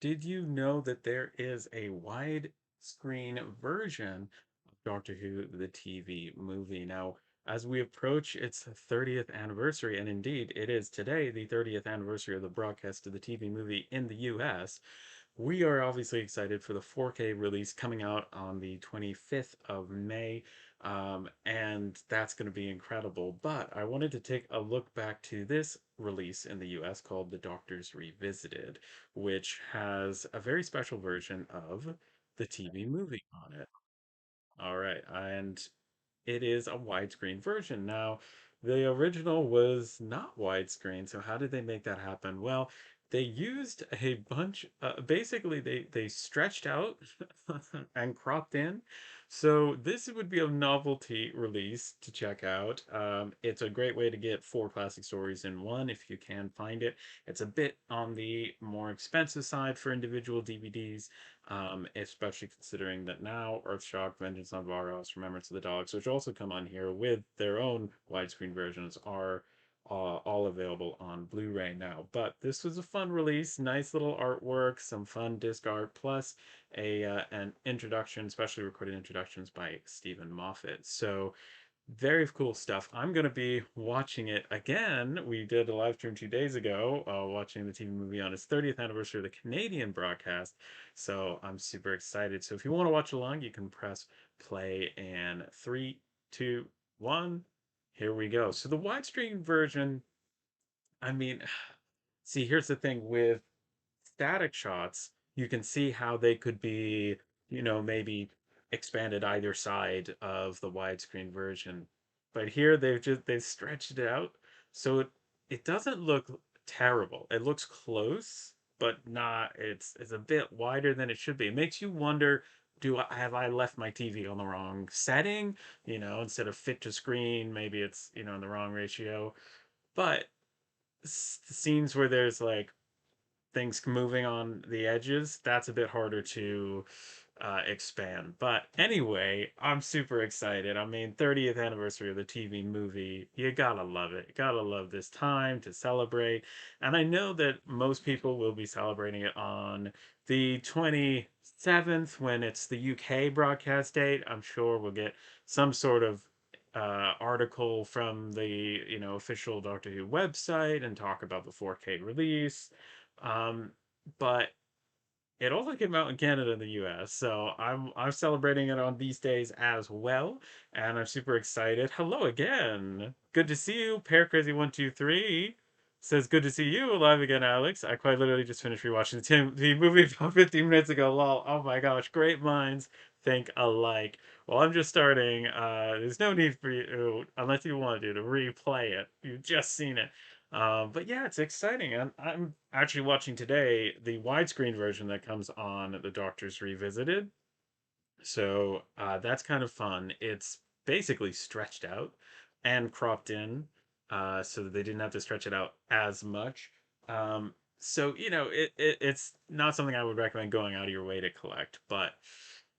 Did you know that there is a widescreen version of Doctor Who, the TV movie? Now, as we approach its 30th anniversary, and indeed it is today the 30th anniversary of the broadcast of the TV movie in the US, we are obviously excited for the 4K release coming out on the 25th of May, and that's going to be incredible. But I wanted to take a look back to this release in the US called The Doctors Revisited, which has a very special version of the TV movie on it. All right, and it is a widescreen version. Now, the original was not widescreen, so how did they make that happen? Well, they used a bunch, basically, they stretched out and cropped in. So, this would be a novelty release to check out. It's a great way to get four classic stories in one if you can find it. It's a bit on the more expensive side for individual DVDs, especially considering that now Earthshock, Vengeance on Varos, Remembrance of the Dogs, which also come on here with their own widescreen versions, are all available on Blu-ray now. But this was a fun release, nice little artwork, some fun disc art, plus a an introduction, specially recorded introductions by Stephen Moffat. So very cool stuff. I'm going to be watching it again. We did a live stream 2 days ago, watching the TV movie on its 30th anniversary of the Canadian broadcast. So I'm super excited. So if you want to watch along, you can press play in three, two, one. Here we go. So the widescreen version, I mean, see, here's the thing with static shots, you can see how they could be, maybe expanded either side of the widescreen version. But here they've stretched it out, so it doesn't look terrible. It looks close, but not it's a bit wider than it should be. It makes you wonder, have I left my TV on the wrong setting? Instead of fit to screen, maybe it's, in the wrong ratio. But scenes where there's like things moving on the edges, that's a bit harder to expand. But anyway, I'm super excited. I mean, 30th anniversary of the TV movie. You gotta love it. You gotta love this time to celebrate. And I know that most people will be celebrating it on the 27th when it's the UK broadcast date. I'm sure we'll get some sort of article from the official Doctor Who website and talk about the 4K release. um, but it also came out in Canada and the US, so I'm celebrating it on these days as well, and I'm super excited. Hello again. Good to see you. Pear Crazy 123 says good to see you alive again, Alex. I quite literally just finished rewatching the movie about 15 minutes ago. Lol. Oh my gosh, great minds think alike. Well, I'm just starting. There's no need for you, unless you want to replay it. You've just seen it. But yeah, it's exciting. I'm actually watching today the widescreen version that comes on The Doctors Revisited. So that's kind of fun. It's basically stretched out and cropped in, so that they didn't have to stretch it out as much. So it's not something I would recommend going out of your way to collect. But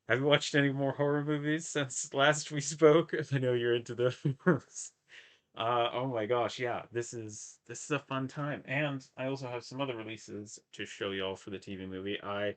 have you watched any more horror movies since last we spoke? I know you're into those. Oh my gosh, yeah, this is a fun time. And I also have some other releases to show y'all for the TV movie. I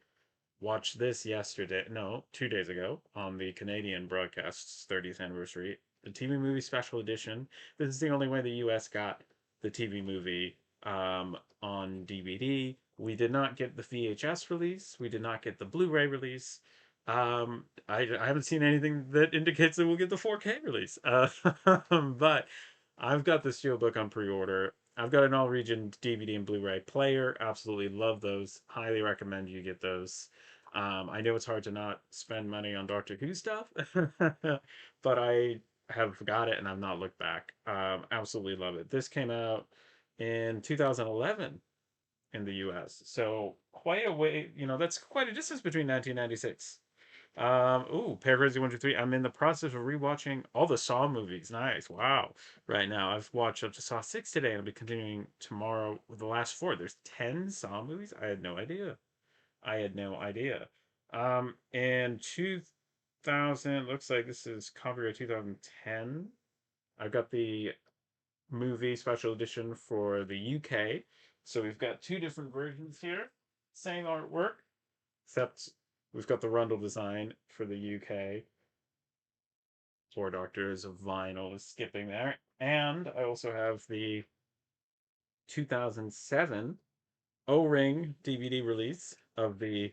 watched this yesterday, no, 2 days ago, on the Canadian broadcast's 30th anniversary, the TV movie special edition. This is the only way the US got the TV movie on DVD. We did not get the VHS release. We did not get the Blu-ray release. I haven't seen anything that indicates that we'll get the 4K release. But I've got the Steelbook on pre-order. I've got an all-region DVD and Blu-ray player. Absolutely love those. Highly recommend you get those. I know it's hard to not spend money on Doctor Who stuff, but I have got it and I've not looked back. Absolutely love it. This came out in 2011 in the US. So quite a way, that's quite a distance between 1996. Ooh, Paragraphs 1 to 3. I'm in the process of rewatching all the Saw movies. Nice. Wow. Right now, I've watched up to Saw 6 today, and I'll be continuing tomorrow with the last four. There's 10 Saw movies? I had no idea. I had no idea. In 2000, looks like this is copyright 2010. I've got the movie special edition for the UK. So we've got two different versions here. Same artwork, except we've got the Rundle design for the UK. Four Doctors of vinyl is skipping there. And I also have the 2007 O-Ring DVD release of the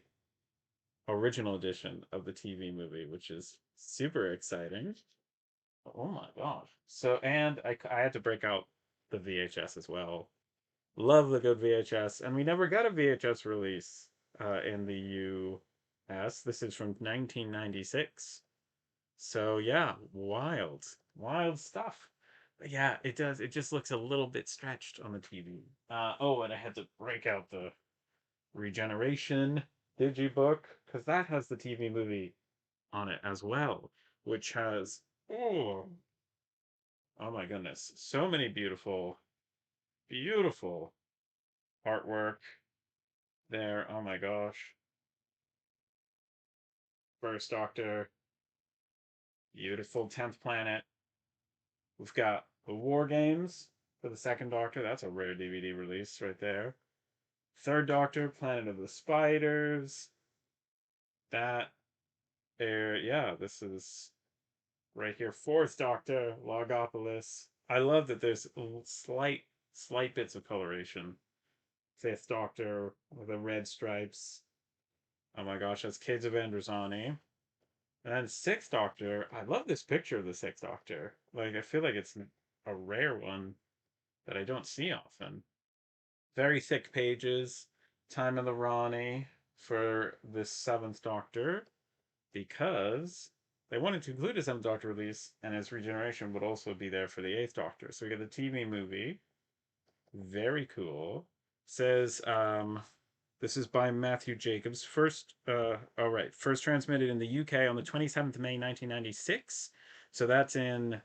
original edition of the TV movie, which is super exciting. Oh my gosh. So, and I had to break out the VHS as well. Love the good VHS. And we never got a VHS release in the US. This is from 1996. So, yeah, wild, wild stuff. But yeah, it does. It just looks a little bit stretched on the TV. Oh, and I had to break out the Regeneration digibook because that has the TV movie on it as well, which has oh my goodness, so many beautiful, beautiful artwork there. Oh my gosh, First Doctor, beautiful 10th Planet. We've got the War Games for the Second Doctor. That's a rare DVD release right there. Third Doctor, Planet of the Spiders. That there, yeah, this is right here. Fourth Doctor, Logopolis. I love that there's slight bits of coloration. Fifth Doctor with the red stripes. Oh my gosh, that's Kids of Androzani. And then Sixth Doctor. I love this picture of the Sixth Doctor. Like, I feel like it's a rare one that I don't see often. Very thick pages. Time of the Ronnie for the Seventh Doctor because they wanted to include a Seventh Doctor release, and his regeneration would also be there for the Eighth Doctor. So we get the TV movie. Very cool. Says this is by Matthew Jacobs. First transmitted in the UK on the 27th of May 1996. So that's in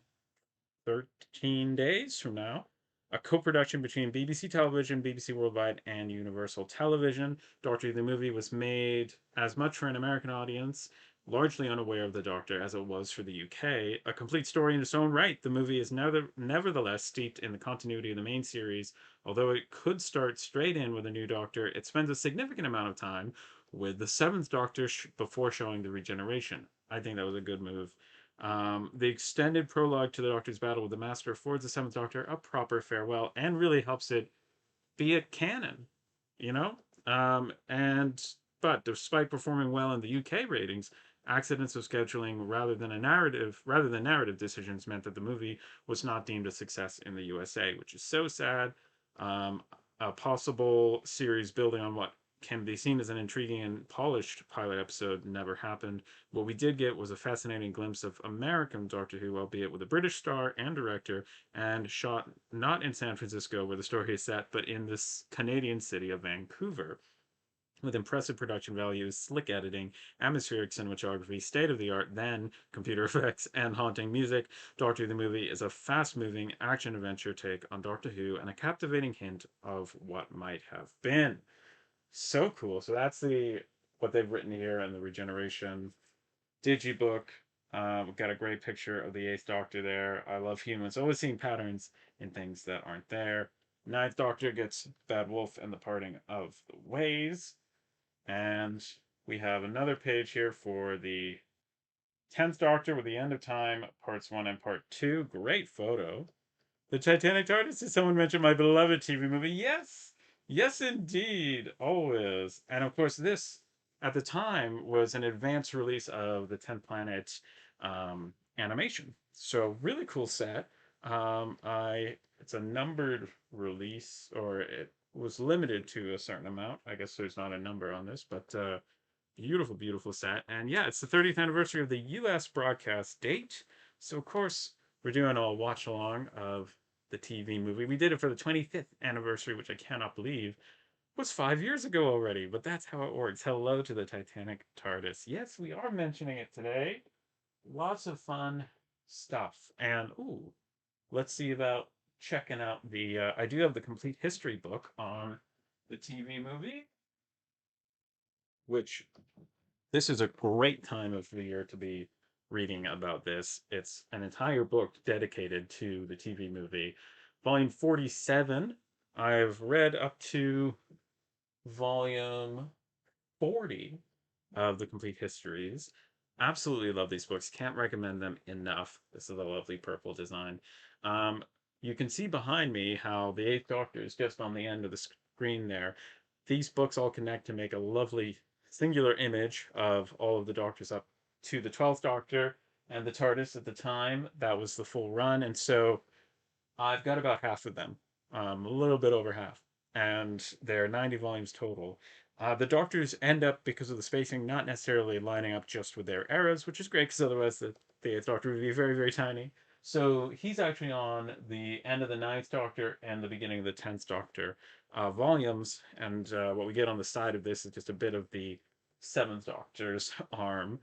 13 days from now. A co production between BBC Television, BBC Worldwide, and Universal Television. Doctor Who the movie was made as much for an American audience, largely unaware of the Doctor, as it was for the UK. A complete story in its own right, the movie is nevertheless steeped in the continuity of the main series. Although it could start straight in with a new Doctor, it spends a significant amount of time with the Seventh Doctor before showing the regeneration. I think that was a good move. The extended prologue to the Doctor's battle with the Master affords the Seventh Doctor a proper farewell and really helps it be a canon, you know? But despite performing well in the UK ratings, accidents of scheduling rather than narrative decisions meant that the movie was not deemed a success in the USA, which is so sad. Um, a possible series building on what can be seen as an intriguing and polished pilot episode never happened. What we did get was a fascinating glimpse of American Doctor Who, albeit with a British star and director, and shot not in San Francisco, where the story is set, but in this Canadian city of Vancouver. With impressive production values, slick editing, atmospheric cinematography, state of the art, then computer effects, and haunting music, Doctor Who the movie is a fast moving action adventure take on Doctor Who and a captivating hint of what might have been. So cool. So that's the what they've written here in the Regeneration digibook. We've got a great picture of the Eighth Doctor there. I love humans always seeing patterns in things that aren't there. Ninth Doctor gets Bad Wolf and the Parting of the Ways. And we have another page here for the 10th Doctor with the End of Time, parts 1 and part 2. Great photo. The Titanic TARDIS. Did someone mention my beloved TV movie? Yes! Yes, indeed. Always. And of course, this at the time was an advanced release of the 10th Planet animation. So, really cool set. It's a numbered release, or it was limited to a certain amount. I guess there's not a number on this, but beautiful, beautiful set. And yeah, it's the 30th anniversary of the US broadcast date. So, of course, we're doing a watch along of the TV movie. We did it for the 25th anniversary, which I cannot believe was 5 years ago already, but that's how it works. Hello to the Titanic TARDIS. Yes, we are mentioning it today. Lots of fun stuff. And, ooh, let's see about checking out the. I do have the complete history book on the TV movie, which this is a great time of the year to be reading about this. It's an entire book dedicated to the TV movie. Volume 47, I've read up to volume 40 of the Complete Histories. Absolutely love these books. Can't recommend them enough. This is a lovely purple design. Um, you can see behind me how the Eighth Doctor is just on the end of the screen there. These books all connect to make a lovely singular image of all of the Doctors up to the 12th Doctor and the TARDIS at the time. That was the full run. And so I've got about half of them, a little bit over half, and they're 90 volumes total. The Doctors end up, because of the spacing, not necessarily lining up just with their eras, which is great because otherwise the Eighth Doctor would be very, very tiny. So he's actually on the end of the Ninth Doctor and the beginning of the Tenth Doctor volumes, and what we get on the side of this is just a bit of the Seventh Doctor's arm.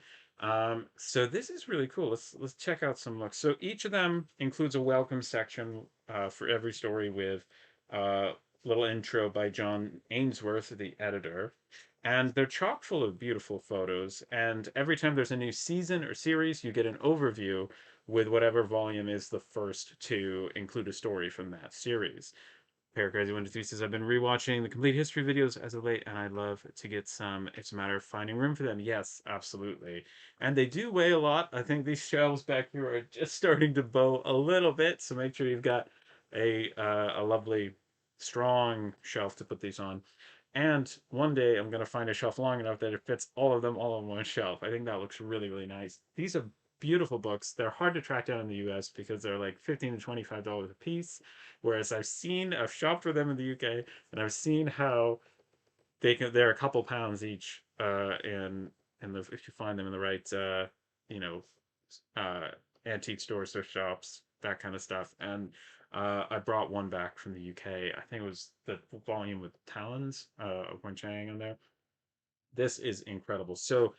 So this is really cool. Let's check out some looks. So each of them includes a welcome section for every story with a little intro by John Ainsworth, the editor. And they're chock full of beautiful photos. And every time there's a new season or series, you get an overview with whatever volume is the first to include a story from that series. Paracrazy123 says, I've been rewatching the complete history videos as of late, and I'd love to get some. It's a matter of finding room for them. Yes, absolutely. And they do weigh a lot. I think these shelves back here are just starting to bow a little bit, so make sure you've got a lovely, strong shelf to put these on. And one day I'm going to find a shelf long enough that it fits all of them all on one shelf. I think that looks really, really nice. These are beautiful books. They're hard to track down in the US because they're like $15 to $25 a piece. Whereas I've shopped for them in the UK, and I've seen how they're a couple pounds each, in the if you find them in the right, you know, uh, antique stores or shops, that kind of stuff. And I brought one back from the UK. I think it was the volume with Talons of Wen Chang in there. This is incredible. So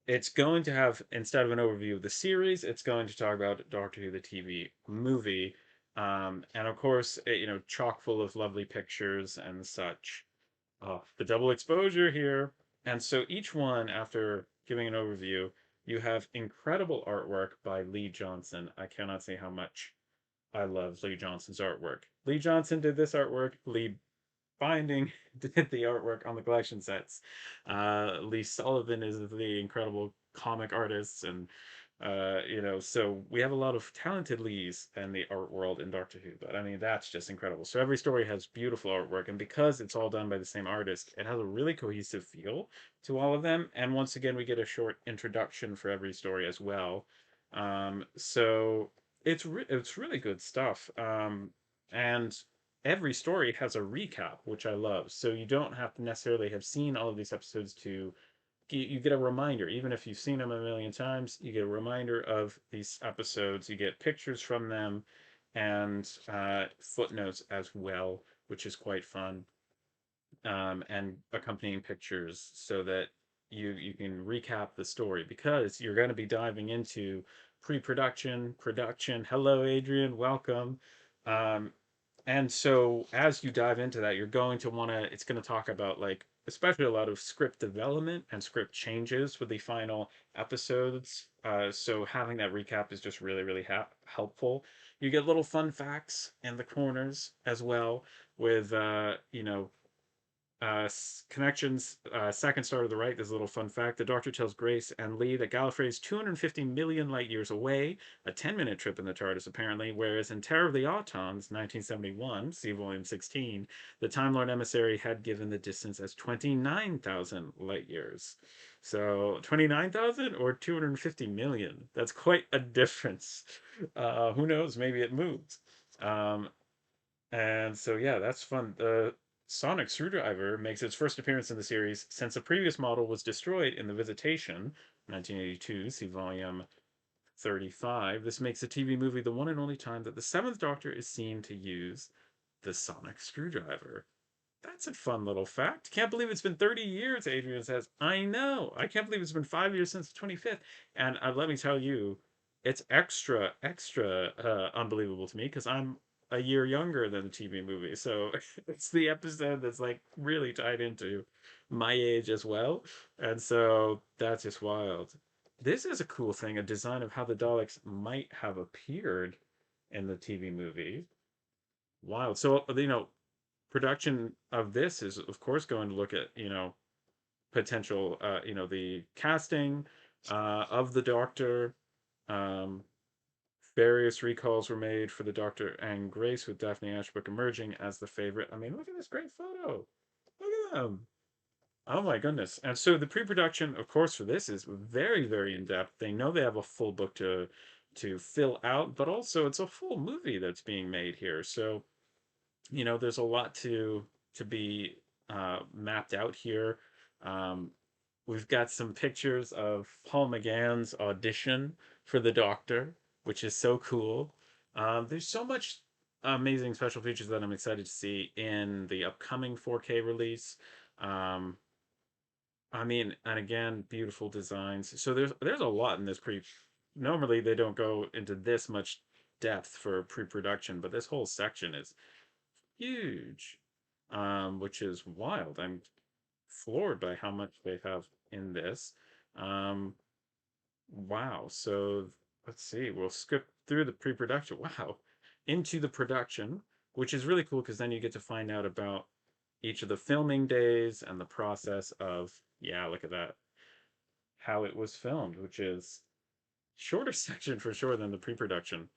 it's going to have, instead of an overview of the series, it's going to talk about Doctor Who, the TV movie. And of course, chock full of lovely pictures and such. Oh, the double exposure here. And so each one, after giving an overview, you have incredible artwork by Lee Johnson. I cannot say how much I love Lee Johnson's artwork. Lee Johnson did this artwork. Lee Binding did the artwork on the collection sets. Lee Sullivan is the incredible comic artist, and so we have a lot of talented Lees in the art world in Doctor Who. But I mean, that's just incredible. So every story has beautiful artwork, and because it's all done by the same artist, it has a really cohesive feel to all of them. And once again, we get a short introduction for every story as well. So it's really good stuff. And every story has a recap, which I love. So you don't have to necessarily have seen all of these episodes to you get a reminder. Even if you've seen them a million times, you get a reminder of these episodes. You get pictures from them and footnotes as well, which is quite fun, and accompanying pictures so that you can recap the story because you're going to be diving into pre-production, production. Hello, Adrian. Welcome. Um, and so as you dive into that, you're going to want to, it's going to talk about like, especially a lot of script development and script changes with the final episodes. So having that recap is just really, really helpful. You get little fun facts in the corners as well with, connections. Second star to the right. There's a little fun fact. The Doctor tells Grace and Lee that Gallifrey is 250 million light years away, a 10-minute trip in the TARDIS apparently, whereas in Terror of the Autons, 1971, see volume 16, the Time Lord emissary had given the distance as 29,000 light years. So 29,000 or 250 million? That's quite a difference. Who knows? Maybe it moves. Um, and so, yeah, that's fun. The sonic screwdriver makes its first appearance in the series since the previous model was destroyed in the Visitation, 1982, see volume 35. This makes the TV movie the one and only time that the Seventh Doctor is seen to use the sonic screwdriver. That's a fun little fact. Can't believe it's been 30 years, Adrian says. I know. I can't believe it's been 5 years since the 25th. And let me tell you, it's extra, extra unbelievable to me because I'm a year younger than the TV movie. So it's the episode that's like really tied into my age as well. And so that's just wild. This is a cool thing, a design of how the Daleks might have appeared in the TV movie. Wild. So, production of this is, of course, going to look at, potential, the casting of the Doctor. Um, Various recalls were made for the Doctor and Grace, with Daphne Ashbrook emerging as the favorite. I mean, look at this great photo. Look at them. Oh my goodness. And so the pre-production, of course, for this is very, very in-depth. They know they have a full book to fill out, but also it's a full movie that's being made here. So, there's a lot to be mapped out here. Um, we've got some pictures of Paul McGann's audition for the Doctor, which is so cool. There's so much amazing special features that I'm excited to see in the upcoming 4K release. Um, I mean, and again, beautiful designs. So there's a lot in this pre. Normally they don't go into this much depth for pre-production, but this whole section is huge, which is wild. I'm floored by how much they have in this. Um, wow. So let's see. We'll skip through the pre-production. Wow, into the production, which is really cool because then you get to find out about each of the filming days and the process of, yeah, look at that, how it was filmed, which is shorter section for sure than the pre-production.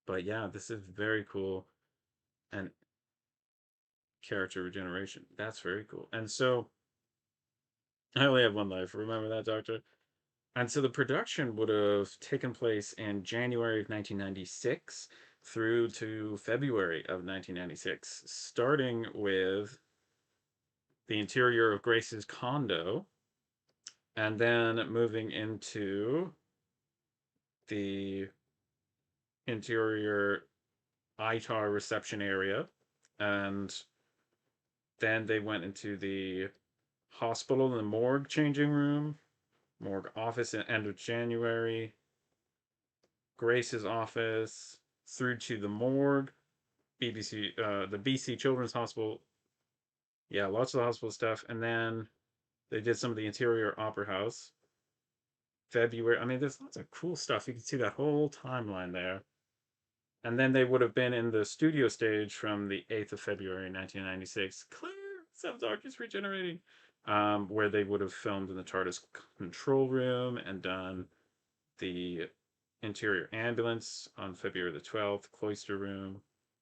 But yeah, this is very cool. And character regeneration. That's very cool. And so I only have one life. Remember that, Doctor? And so the production would have taken place in January of 1996 through to February of 1996, starting with the interior of Grace's condo and then moving into the interior ITAR reception area. And then they went into the hospital and the morgue changing room, morgue office at end of January, Grace's office, through to the morgue, the BC Children's Hospital. Yeah, lots of the hospital stuff. And then they did some of the interior opera house. February. I mean, there's lots of cool stuff. You can see that whole timeline there. And then they would have been in the studio stage from the 8th of February 1996. Clear! Seventh Arc is regenerating. Where they would have filmed in the TARDIS control room and done the interior ambulance on February the 12th, cloister room,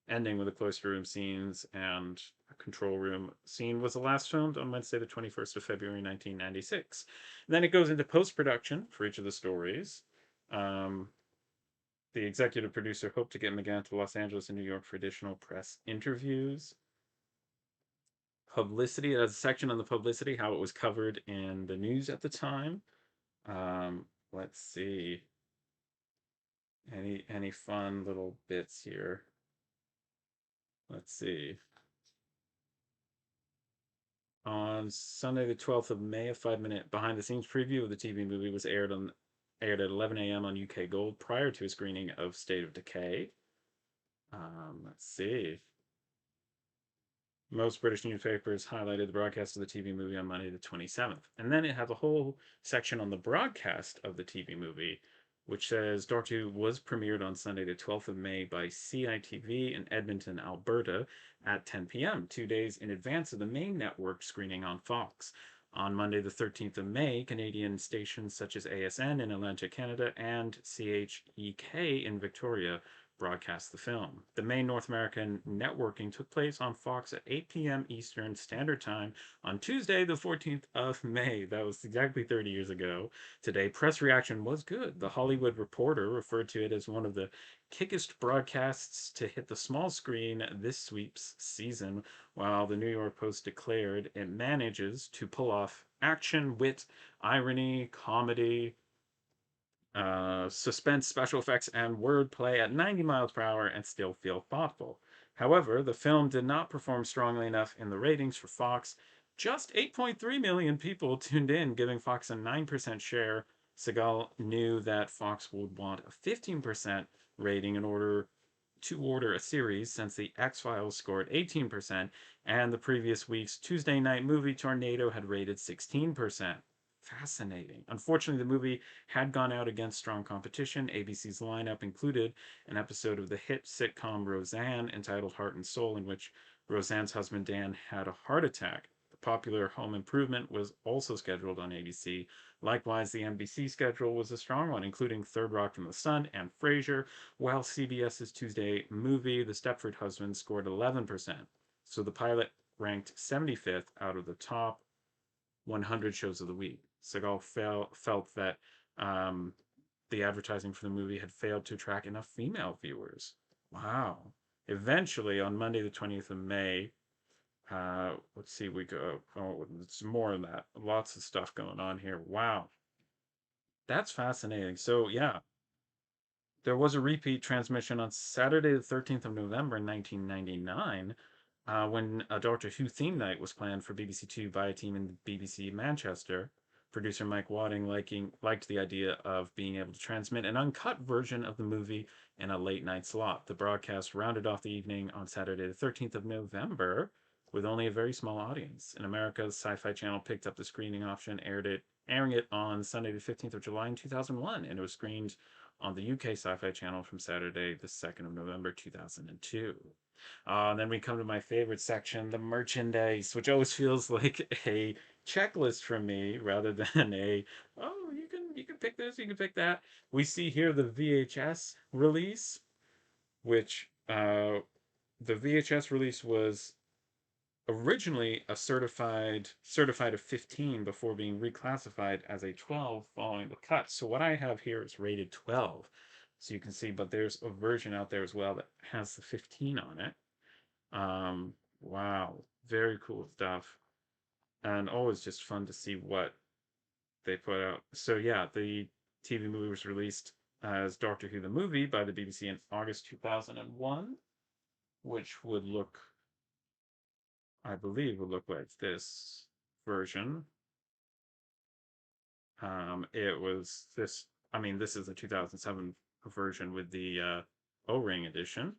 ending with the cloister room scenes, and a control room scene was the last filmed on Wednesday the 21st of February 1996. And then it goes into post-production for each of the stories. Um, the executive producer hoped to get McGann to Los Angeles and New York for additional press interviews. Publicity, there's a section on the publicity, how it was covered in the news at the time. Let's see. Any fun little bits here? Let's see. On Sunday, the 12th of May, a 5-minute behind the scenes preview of the TV movie was aired at 11 a.m. on UK Gold prior to a screening of State of Decay. Let's see. Most British newspapers highlighted the broadcast of the TV movie on Monday, the 27th. And then it has a whole section on the broadcast of the TV movie, which says Doctor Who was premiered on Sunday, the 12th of May by CITV in Edmonton, Alberta at 10 p.m., 2 days in advance of the main network screening on Fox. On Monday, the 13th of May, Canadian stations such as ASN in Atlantic, Canada, and CHEK in Victoria broadcast the film. The main North American networking took place on Fox at 8 p.m. Eastern Standard Time on Tuesday, the 14th of May. That was exactly 30 years ago. Today, press reaction was good. The Hollywood Reporter referred to it as one of the kickest broadcasts to hit the small screen this sweeps season, while the New York Post declared it manages to pull off action, wit, irony, comedy, suspense, special effects, and wordplay at 90 miles per hour and still feel thoughtful. However, the film did not perform strongly enough in the ratings for Fox. Just 8.3 million people tuned in, giving Fox a 9% share. Segal knew that Fox would want a 15% rating in order to order a series, since the X-Files scored 18% and the previous week's Tuesday night movie Tornado had rated 16%. Fascinating. Unfortunately, the movie had gone out against strong competition. ABC's lineup included an episode of the hit sitcom Roseanne entitled Heart and Soul, in which Roseanne's husband Dan had a heart attack. The popular Home Improvement was also scheduled on ABC. Likewise, the NBC schedule was a strong one, including Third Rock from the Sun and Frasier, while CBS's Tuesday movie, The Stepford Husband, scored 11%. So the pilot ranked 75th out of the top 100 shows of the week. Segal felt that um, the advertising for the movie had failed to attract enough female viewers. Wow. Eventually, on Monday, the 20th of May, let's see, we go. Oh, it's more than that. Lots of stuff going on here. Wow. That's fascinating. So, yeah, there was a repeat transmission on Saturday, the 13th of November, 1999, when a Doctor Who theme night was planned for BBC Two by a team in BBC Manchester. Producer Mike Wadding liked the idea of being able to transmit an uncut version of the movie in a late night slot. The broadcast rounded off the evening on Saturday, the 13th of November, with only a very small audience. In America, the Sci-Fi Channel picked up the screening option, airing it on Sunday, the 15th of July in 2001, and it was screened on the UK Sci-Fi Channel from Saturday, the 2nd of November 2002. And then we come to my favorite section, the merchandise, which always feels like a checklist from me rather than a oh you can pick this, you can pick that. We see here the VHS release, which the VHS release was originally a certified of 15 before being reclassified as a 12 following the cut. So what I have here is rated 12. So you can see, but there's a version out there as well that has the 15 on it. Wow, very cool stuff. And always just fun to see what they put out. So yeah, the TV movie was released as Doctor Who the Movie by the BBC in August 2001, which would look, I believe, would look like this version. It was this, I mean, this is a 2007 version with the O-ring edition.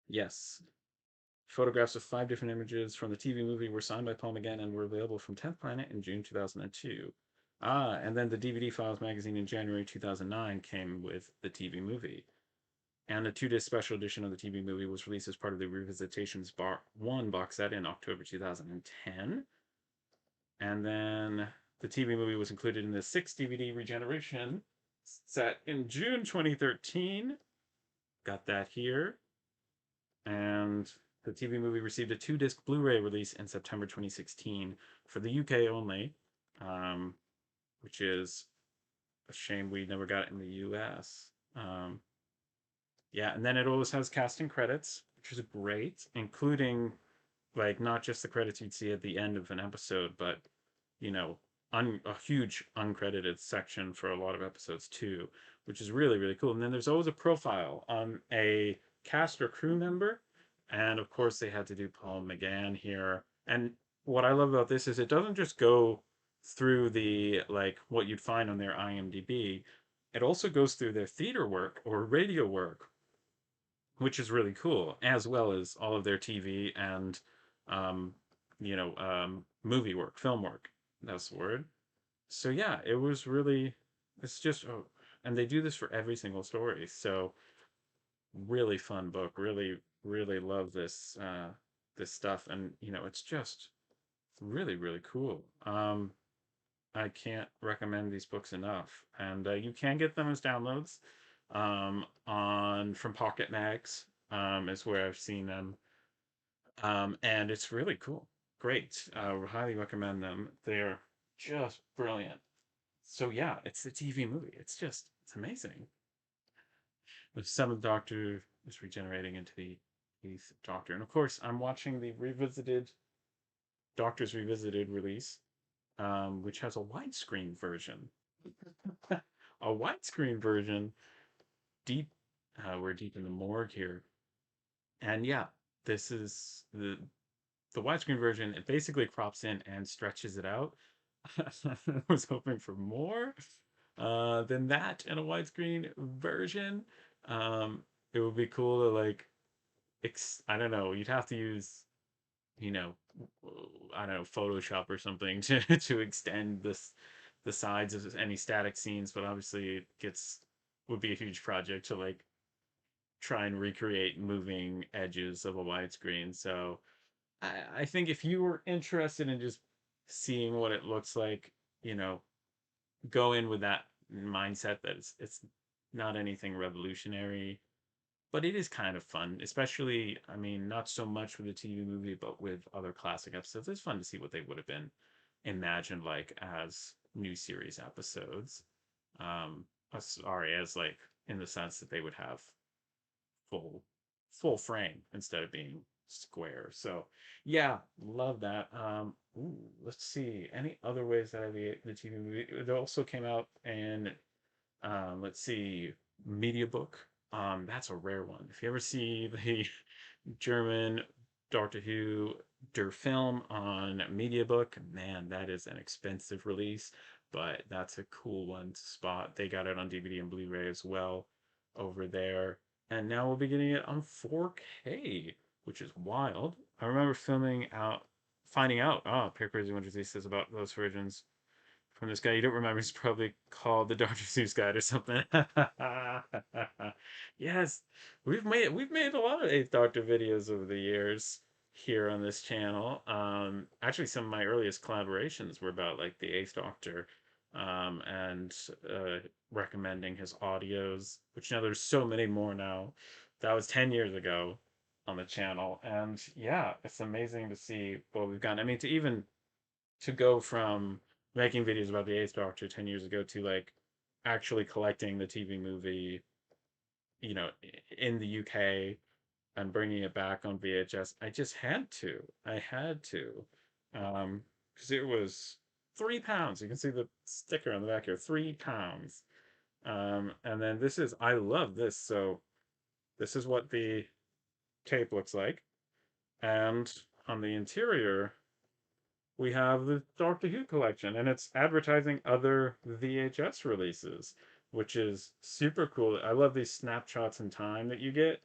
Yes. Photographs of 5 different images from the TV movie were signed by Paul McGann and were available from 10th Planet in June 2002. And then the DVD Files magazine in January 2009 came with the TV movie. And a 2 disc special edition of the TV movie was released as part of the Revisitations Bar 1 box set in October 2010. And then the TV movie was included in the 6 DVD regeneration set in June 2013. Got that here. And the TV movie received a 2 disc Blu ray release in September 2016 for the UK only, um, which is a shame we never got it in the US. Yeah, and then it always has casting credits, which is great, including like not just the credits you'd see at the end of an episode, but you know, a huge uncredited section for a lot of episodes too, which is really really cool. And then there's always a profile on a cast or crew member, and of course they had to do Paul McGann here. And what I love about this is it doesn't just go through the like what you'd find on their IMDb. It also goes through their theater work or radio work, which is really cool, as well as all of their TV and um, movie work, film work. That's the word. So yeah, it was really. It's just, oh, and they do this for every single story. So really fun book. Really, really love this stuff, and it's just really, really cool. I can't recommend these books enough, and you can get them as downloads on from Pocket Mags. Is where I've seen them, and it's really cool. Great. Highly recommend them. They're just brilliant. So yeah, it's the TV movie. It's amazing. The Seventh Doctor is regenerating into the Eighth Doctor, and of course, I'm watching the revisited Doctor's Revisited release, which has a widescreen version. A widescreen version. Deep, we're deep in the morgue here, and yeah, this is the widescreen version. It basically crops in and stretches it out. I was hoping for more than that in a widescreen version. Um, it would be cool to like, I don't know. You'd have to use, you know, I don't know, Photoshop or something to to extend the sides of any static scenes. But obviously, it gets would be a huge project to like try and recreate moving edges of a widescreen. So I think if you were interested in just seeing what it looks like, you know, go in with that mindset that it's not anything revolutionary, but it is kind of fun, especially, I mean, not so much with a TV movie, but with other classic episodes. It's fun to see what they would have been imagined like as new series episodes. Um, sorry, as like in the sense that they would have full full frame instead of being square. So yeah, love that. Ooh, let's see. Any other ways that the TV movie? It also came out in let's see, media book. That's a rare one. If you ever see the German Doctor Who Der Film on MediaBook. Man, that is an expensive release, but that's a cool one to spot. They got it on DVD and Blu-ray as well over there. And now we'll be getting it on 4K, which is wild. I remember finding out, Peer Crazy 123 says about those versions from this guy you don't remember. He's probably called the Dr. Seuss Guide or something. Yes, we've made a lot of Eighth Doctor videos over the years here on this channel. Actually, some of my earliest collaborations were about like the Eighth Doctor, and uh, recommending his audios. Which now there's so many more now. That was 10 years ago on the channel, and yeah, it's amazing to see what we've gotten. I mean, to go from making videos about the Eighth Doctor 10 years ago to like actually collecting the TV movie, in the UK and bringing it back on VHS. I just had to. I had to, because it was £3. You can see the sticker on the back here, £3. And then I love this. So this is what the tape looks like, and on the interior we have the Doctor Who collection, and it's advertising other VHS releases, which is super cool. I love these snapshots in time that you get.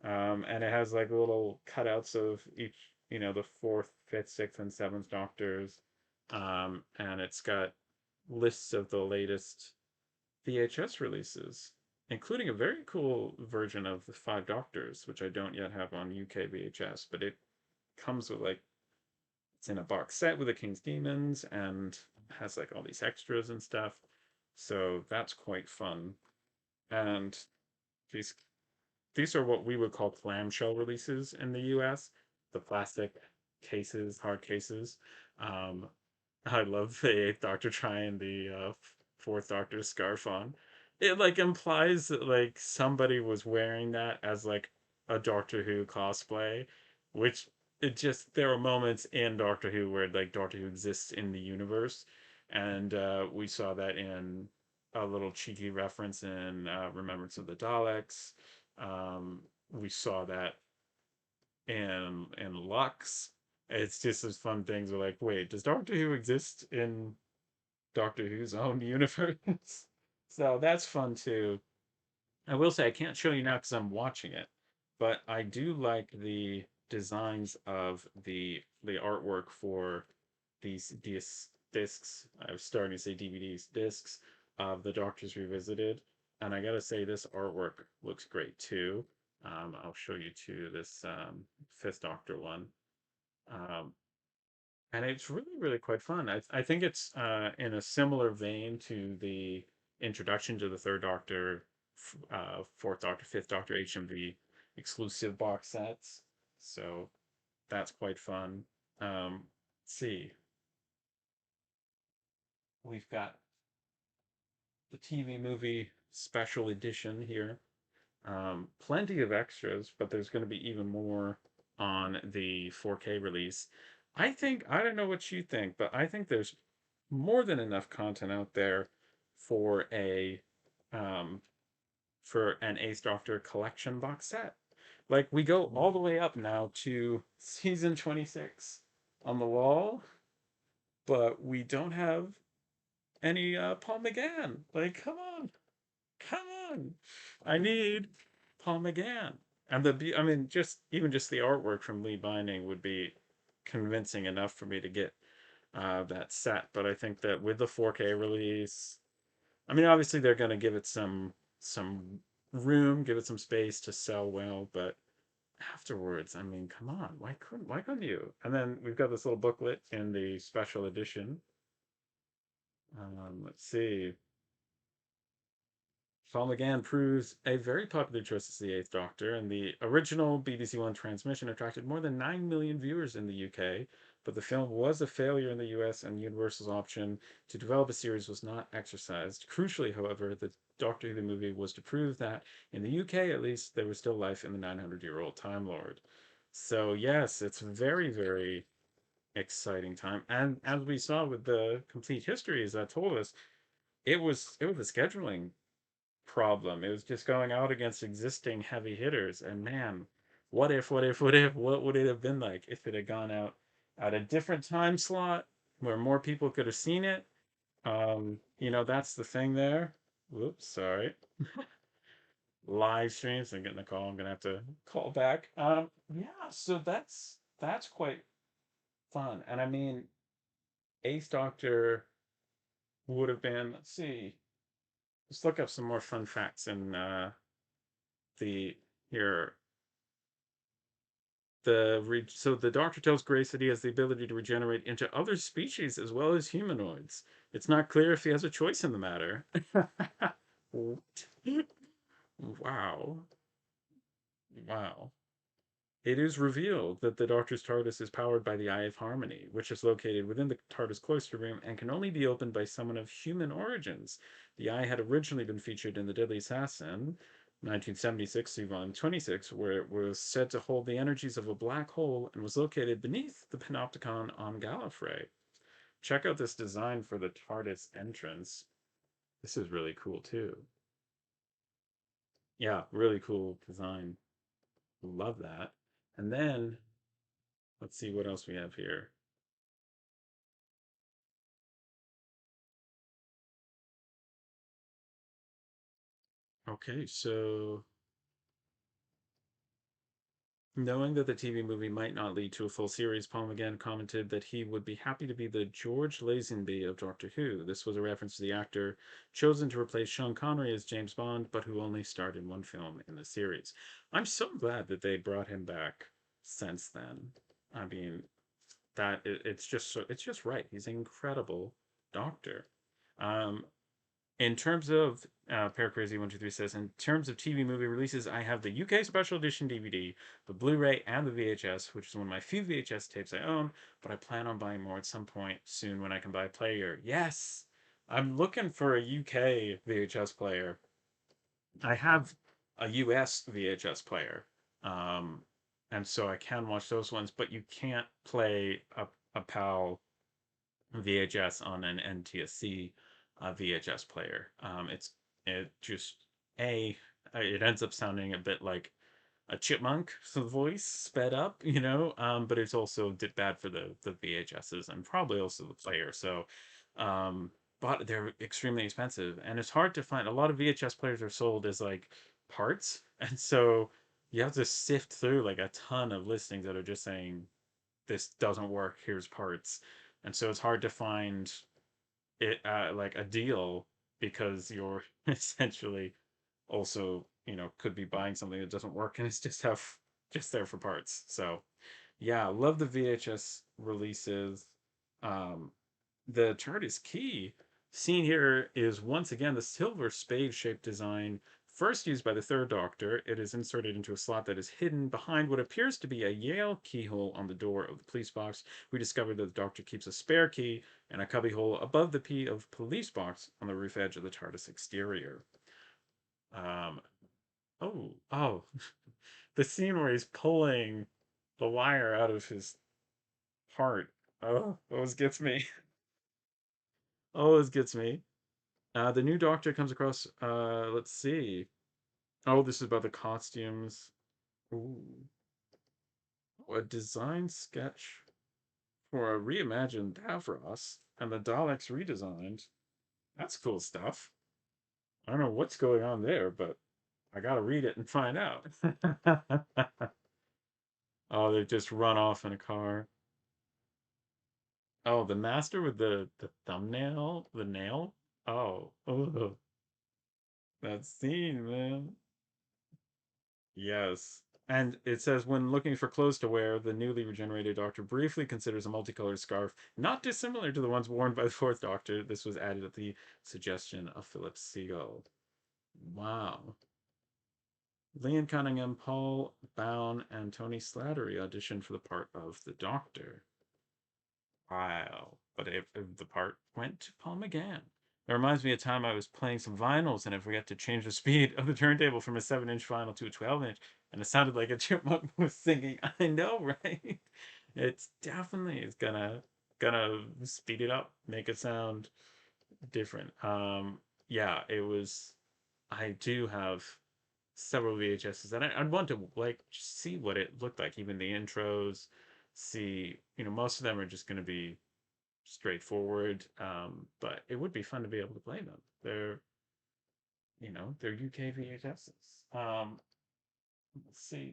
And it has like little cutouts of each, the fourth, fifth, sixth, and seventh Doctors. And it's got lists of the latest VHS releases, including a very cool version of the Five Doctors, which I don't yet have on UK VHS, but it comes with like it's in a box set with the King's Demons and has like all these extras and stuff. So that's quite fun. And these these are what we would call clamshell releases in the US. The plastic cases, hard cases. Um, I love the Eighth Doctor trying the Fourth Doctor's scarf on. It like implies that like somebody was wearing that as like a Doctor Who cosplay, which it just there are moments in Doctor Who where like Doctor Who exists in the universe, and we saw that in a little cheeky reference in Remembrance of the Daleks. We saw that in Lux. It's just as fun things are like, wait, does Doctor Who exist in Doctor Who's own universe? So that's fun too. I will say I can't show you now because I'm watching it, but I do like the designs of the artwork for these discs. I was starting to say DVDs, discs of the Doctors Revisited, and I gotta say this artwork looks great too. I'll show you too this Fifth Doctor one. Um, and it's really really quite fun. I think it's in a similar vein to the introduction to the Third Doctor, Fourth Doctor, Fifth Doctor HMV exclusive box sets. So that's quite fun. Let's see, we've got the TV movie special edition here. Plenty of extras, but there's going to be even more on the 4K release. I don't know what you think, but I think there's more than enough content out there for a um, for an Ace Doctor collection box set. Like we go all the way up now to season 26 on the wall, but we don't have any Paul McGann. Like, come on! I need Paul McGann. And I mean, just the artwork from Lee Binding would be convincing enough for me to get that set. But I think that with the 4K release, I mean, obviously they're going to give it some room, give it some space to sell well, but afterwards, I mean, come on, why couldn't you? And then we've got this little booklet in the special edition. Let's see. Paul McGann proves a very popular choice as the Eighth Doctor, and the original BBC One transmission attracted more than 9 million viewers in the UK, but the film was a failure in the US, and Universal's option to develop a series was not exercised. Crucially, however, the Doctor Who the movie was to prove that, in the UK at least, there was still life in the 900-year-old Time Lord. So, yes, it's very, very exciting time. And as we saw with the complete histories that told us, it was a scheduling problem. It was just going out against existing heavy hitters. And man, what would it have been like if it had gone out at a different time slot where more people could have seen it? That's the thing there. Whoops, sorry. Live streams. I'm getting a call. I'm gonna have to call back. Yeah, so that's quite fun. And I mean, Ace Doctor would have been, let's see, let's look up some more fun facts in the here so the Doctor tells Grace that he has the ability to regenerate into other species as well as humanoids. It's not clear if he has a choice in the matter. Wow. Wow. It is revealed that the Doctor's TARDIS is powered by the Eye of Harmony, which is located within the TARDIS cloister room and can only be opened by someone of human origins. The eye had originally been featured in The Deadly Assassin, 1976 through volume 26, where it was said to hold the energies of a black hole and was located beneath the Panopticon on Gallifrey. Check out this design for the TARDIS entrance. This is really cool too. Yeah, really cool design. Love that. And then let's see what else we have here. Okay, so knowing that the TV movie might not lead to a full series, Paul McGann commented that he would be happy to be the George Lazenby of Doctor Who. This was a reference to the actor chosen to replace Sean Connery as James Bond, but who only starred in one film in the series. I'm so glad that they brought him back since then. I mean, it's just right. He's an incredible doctor. Um, in terms of Paracrazy123 says, in terms of TV movie releases, I have the UK Special Edition DVD, the Blu-ray, and the VHS, which is one of my few VHS tapes I own. But I plan on buying more at some point soon when I can buy a player. Yes, I'm looking for a UK VHS player. I have a US VHS player, um, and so I can watch those ones. But you can't play a PAL VHS on an NTSC VHS player. It just a it ends up sounding a bit like a chipmunk voice sped up, but it's also bad for the VHSs and probably also the player. So, um, but they're extremely expensive, and it's hard to find. A lot of VHS players are sold as like parts, and so you have to sift through like a ton of listings that are just saying this doesn't work. Here's parts, and so it's hard to find it like a deal because you're essentially also could be buying something that doesn't work and it's just there for parts. So yeah, love the VHS releases. um the chart is key. Seen here is once again the silver spade shaped design first used by the third Doctor. It is inserted into a slot that is hidden behind what appears to be a Yale keyhole on the door of the police box. We discovered that the Doctor keeps a spare key in a cubbyhole above the P of police box on the roof edge of the TARDIS exterior. Um, oh, the scene where he's pulling the wire out of his heart. Oh, always gets me. Always gets me. The new Doctor comes across. Let's see. Oh, this is about the costumes. Ooh, a design sketch for a reimagined Davros and the Daleks redesigned. That's cool stuff. I don't know what's going on there, but I gotta read it and find out. Oh, they just run off in a car. Oh, the master with the thumbnail, the nail. Oh, that scene, man. Yes. And it says when looking for clothes to wear, the newly regenerated Doctor briefly considers a multicolored scarf not dissimilar to the ones worn by the fourth Doctor. This was added at the suggestion of Philip Siegel. Wow. Leon Cunningham, Paul Bown, and Tony Slattery auditioned for the part of the Doctor. Wow. But if the part went to Paul McGann. That reminds me of a time I was playing some vinyls and I forgot to change the speed of the turntable from a 7-inch vinyl to a 12-inch, and it sounded like a chipmunk was singing. I know, right? It's definitely it's gonna speed it up, make it sound different. Yeah, it was. I do have several VHSs, and I'd want to like see what it looked like, even the intros. See, most of them are just going to be straightforward, but it would be fun to be able to play them. They're UK VHSs. Let's see.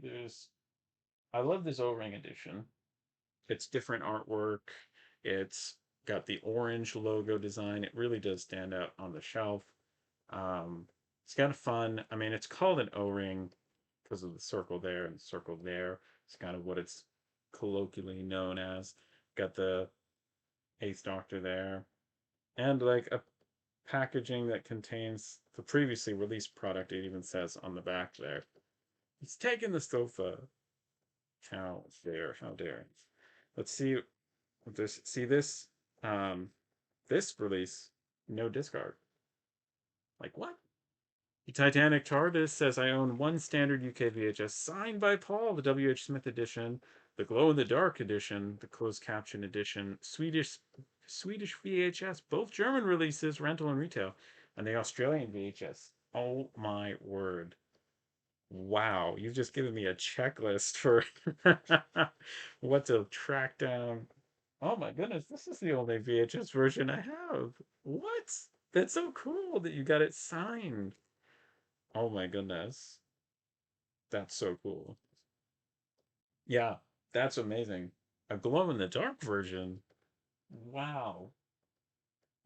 I love this O-ring edition. It's different artwork. It's got the orange logo design. It really does stand out on the shelf. Um, it's kind of fun. I mean, it's called an O-ring because of the circle there and the circle there. It's kind of what it's colloquially known as. Got the Eighth Doctor there, and like a packaging that contains the previously released product. It even says on the back there. It's taken the sofa. How dare? How dare? Let's see this. See this? Um, this release, no discard. Like what? The Titanic TARDIS says I own one standard UK VHS signed by Paul, the W.H. Smith edition, the Glow in the Dark edition, the closed caption edition, Swedish VHS, both German releases, rental and retail, and the Australian VHS. Oh my word. Wow, you've just given me a checklist for what to track down. Oh my goodness, this is the only VHS version I have. What? That's so cool that you got it signed. Oh my goodness. That's so cool. Yeah, that's amazing. A glow in the dark version. Wow.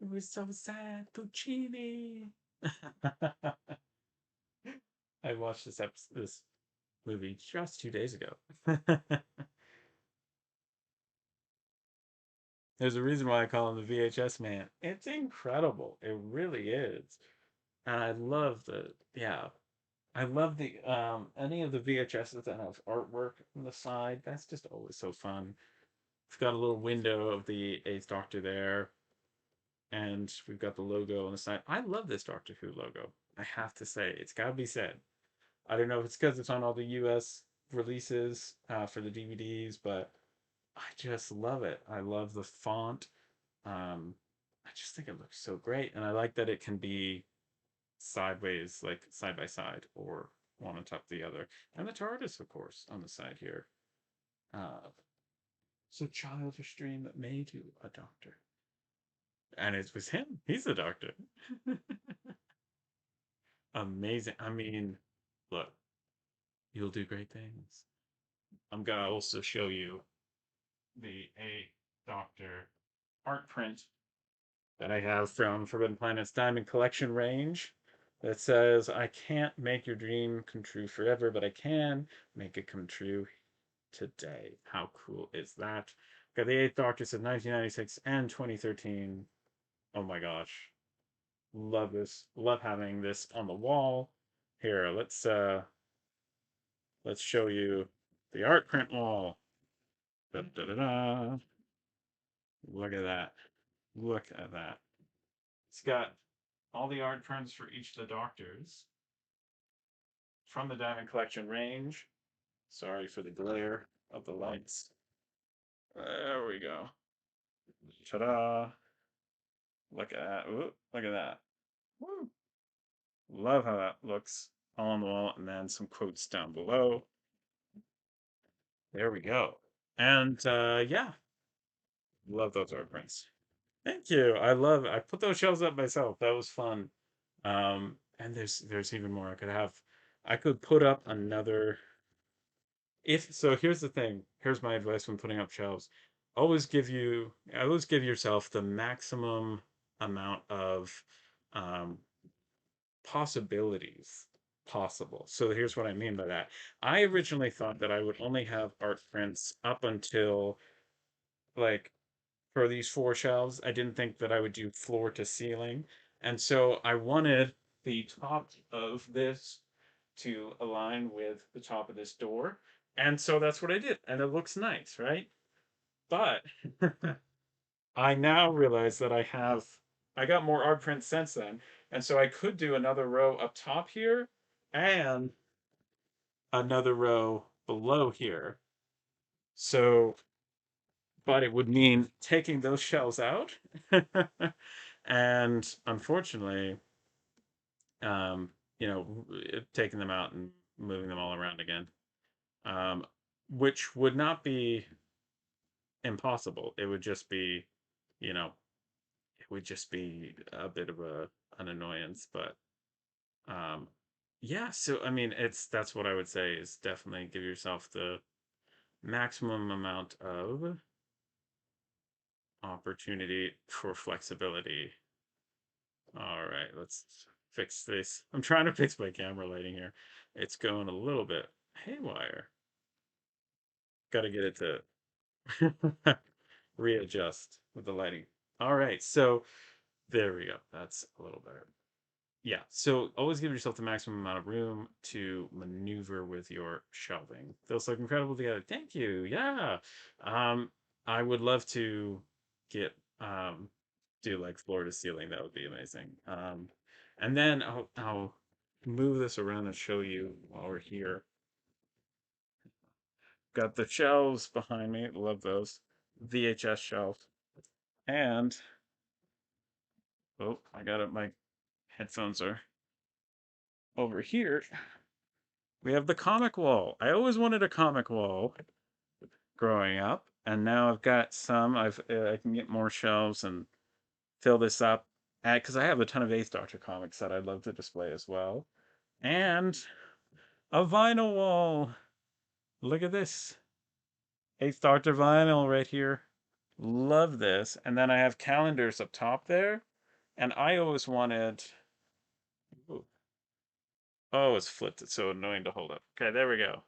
It was so sad, Puccini. I watched this movie just 2 days ago. There's a reason why I call him the VHS man. It's incredible. It really is. And I love yeah, I love the any of the VHSs that have artwork on the side. That's just always so fun. It's got a little window of the Eighth Doctor there, and we've got the logo on the side. I love this Doctor Who logo. I have to say, it's got to be said. I don't know if it's because it's on all the US releases for the DVDs, but I just love it. I love the font. Um, I just think it looks so great, and I like that it can be sideways, like side by side, or one on top of the other. And the TARDIS, of course, on the side here. Uh, so childish dream that made you a doctor. And it was him. He's the doctor. Amazing. I mean, look, you'll do great things. I'm gonna also show you the A Doctor art print that I have from Forbidden Planet's Diamond Collection range that says, I can't make your dream come true forever, but I can make it come true today. How cool is that? Got the Eighth Doctor since 1996 and 2013. Oh my gosh. Love this. Love having this on the wall. Here, let's show you the art print wall. Da, da, da, da. Look at that. Look at that. It's got all the art prints for each of the doctors from the Diamond Collection range. Sorry for the glare of the lights. There we go. Ta-da. Look at that. Ooh, look at that. Woo. Love how that looks all on the wall, and then some quotes down below. There we go. And yeah, love those art prints. Thank you. I put those shelves up myself. That was fun. And there's even more I could have. I could put up another if so. Here's the thing. Here's my advice when putting up shelves. Always give yourself the maximum amount of um possibilities possible. So here's what I mean by that. I originally thought that I would only have art prints up until like for these four shelves. I didn't think that I would do floor to ceiling. And so I wanted the top of this to align with the top of this door. And so that's what I did. And it looks nice, right? But I now realize that I got more art prints since then. And so I could do another row up top here and another row below here. So, but it would mean taking those shells out. And unfortunately, um, taking them out and moving them all around again, um, which would not be impossible. It would just be, you know, it would just be a bit of an annoyance. But um, yeah, so I mean, it's that's what I would say is definitely give yourself the maximum amount of opportunity for flexibility. All right, let's fix this. I'm trying to fix my camera lighting here. It's going a little bit haywire. Got to get it to readjust with the lighting. All right, so there we go. That's a little better. Yeah, so always give yourself the maximum amount of room to maneuver with your shelving. Those look incredible together. Thank you. Yeah. Um, I would love to get do like floor to ceiling. That would be amazing. And then I'll move this around and show you while we're here. Got the shelves behind me. Love those. VHS shelves. And oh, I got it. My headphones are over here. We have the comic wall. I always wanted a comic wall growing up, and now I've got some. I can get more shelves and fill this up because I have a ton of Eighth Doctor comics that I'd love to display as well, and a vinyl wall. Look at this Eighth Doctor vinyl right here. Love this. And then I have calendars up top there, and I always wanted. Oh, it's flipped. It's so annoying to hold up. Okay, there we go.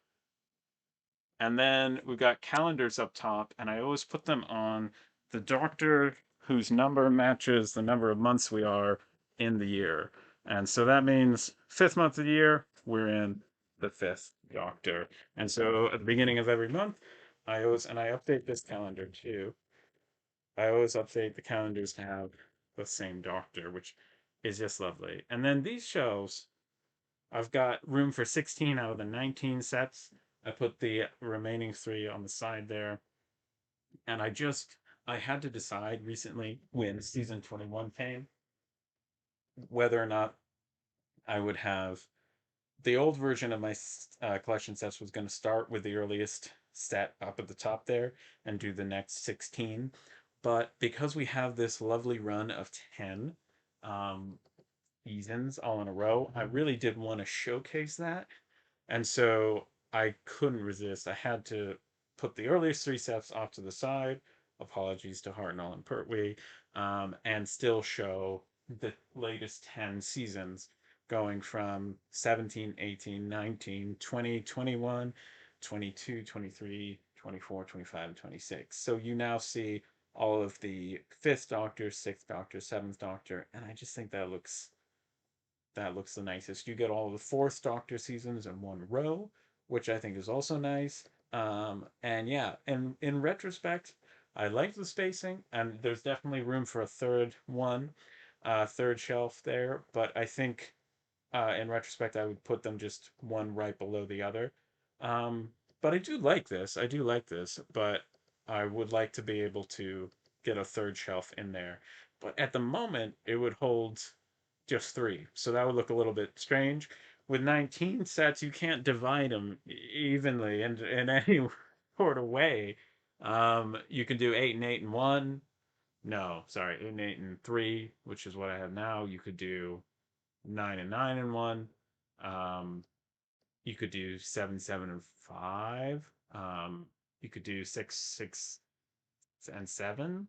And then we've got calendars up top, and I always put them on the doctor whose number matches the number of months we are in the year. And so that means fifth month of the year, we're in the fifth doctor. And so at the beginning of every month, and I update this calendar too. I always update the calendars to have the same doctor, which is just lovely. And then these shelves I've got room for 16 out of the 19 sets. I put the remaining three on the side there. And I had to decide recently when season 21 came whether or not I would have the old version of my collection sets was going to start with the earliest set up at the top there and do the next 16. But because we have this lovely run of 10 um, seasons all in a row, I really did want to showcase that. And so I couldn't resist. I had to put the earliest three sets off to the side. Apologies to Hartnell and Pertwee, and still show the latest 10 seasons going from 17, 18, 19, 20, 21, 22, 23, 24, 25, and 26. So you now see all of the fifth Doctor, sixth Doctor, seventh Doctor, and I just think that looks the nicest. You get all the fourth Doctor seasons in one row, which I think is also nice. And yeah, and in retrospect, I like the spacing, and there's definitely room for a third one, third shelf there. But I think in retrospect, I would put them just one right below the other. Um, but I do like this. I do like this, but I would like to be able to get a third shelf in there. But at the moment, it would hold just three. So that would look a little bit strange. With 19 sets, you can't divide them evenly in any sort of way. You can do 8 and 8 and 1. No, sorry, 8 and 8 and 3, which is what I have now. You could do 9 and 9 and 1. Um, you could do 7, 7 and 5. You could do 6, 6 and 7.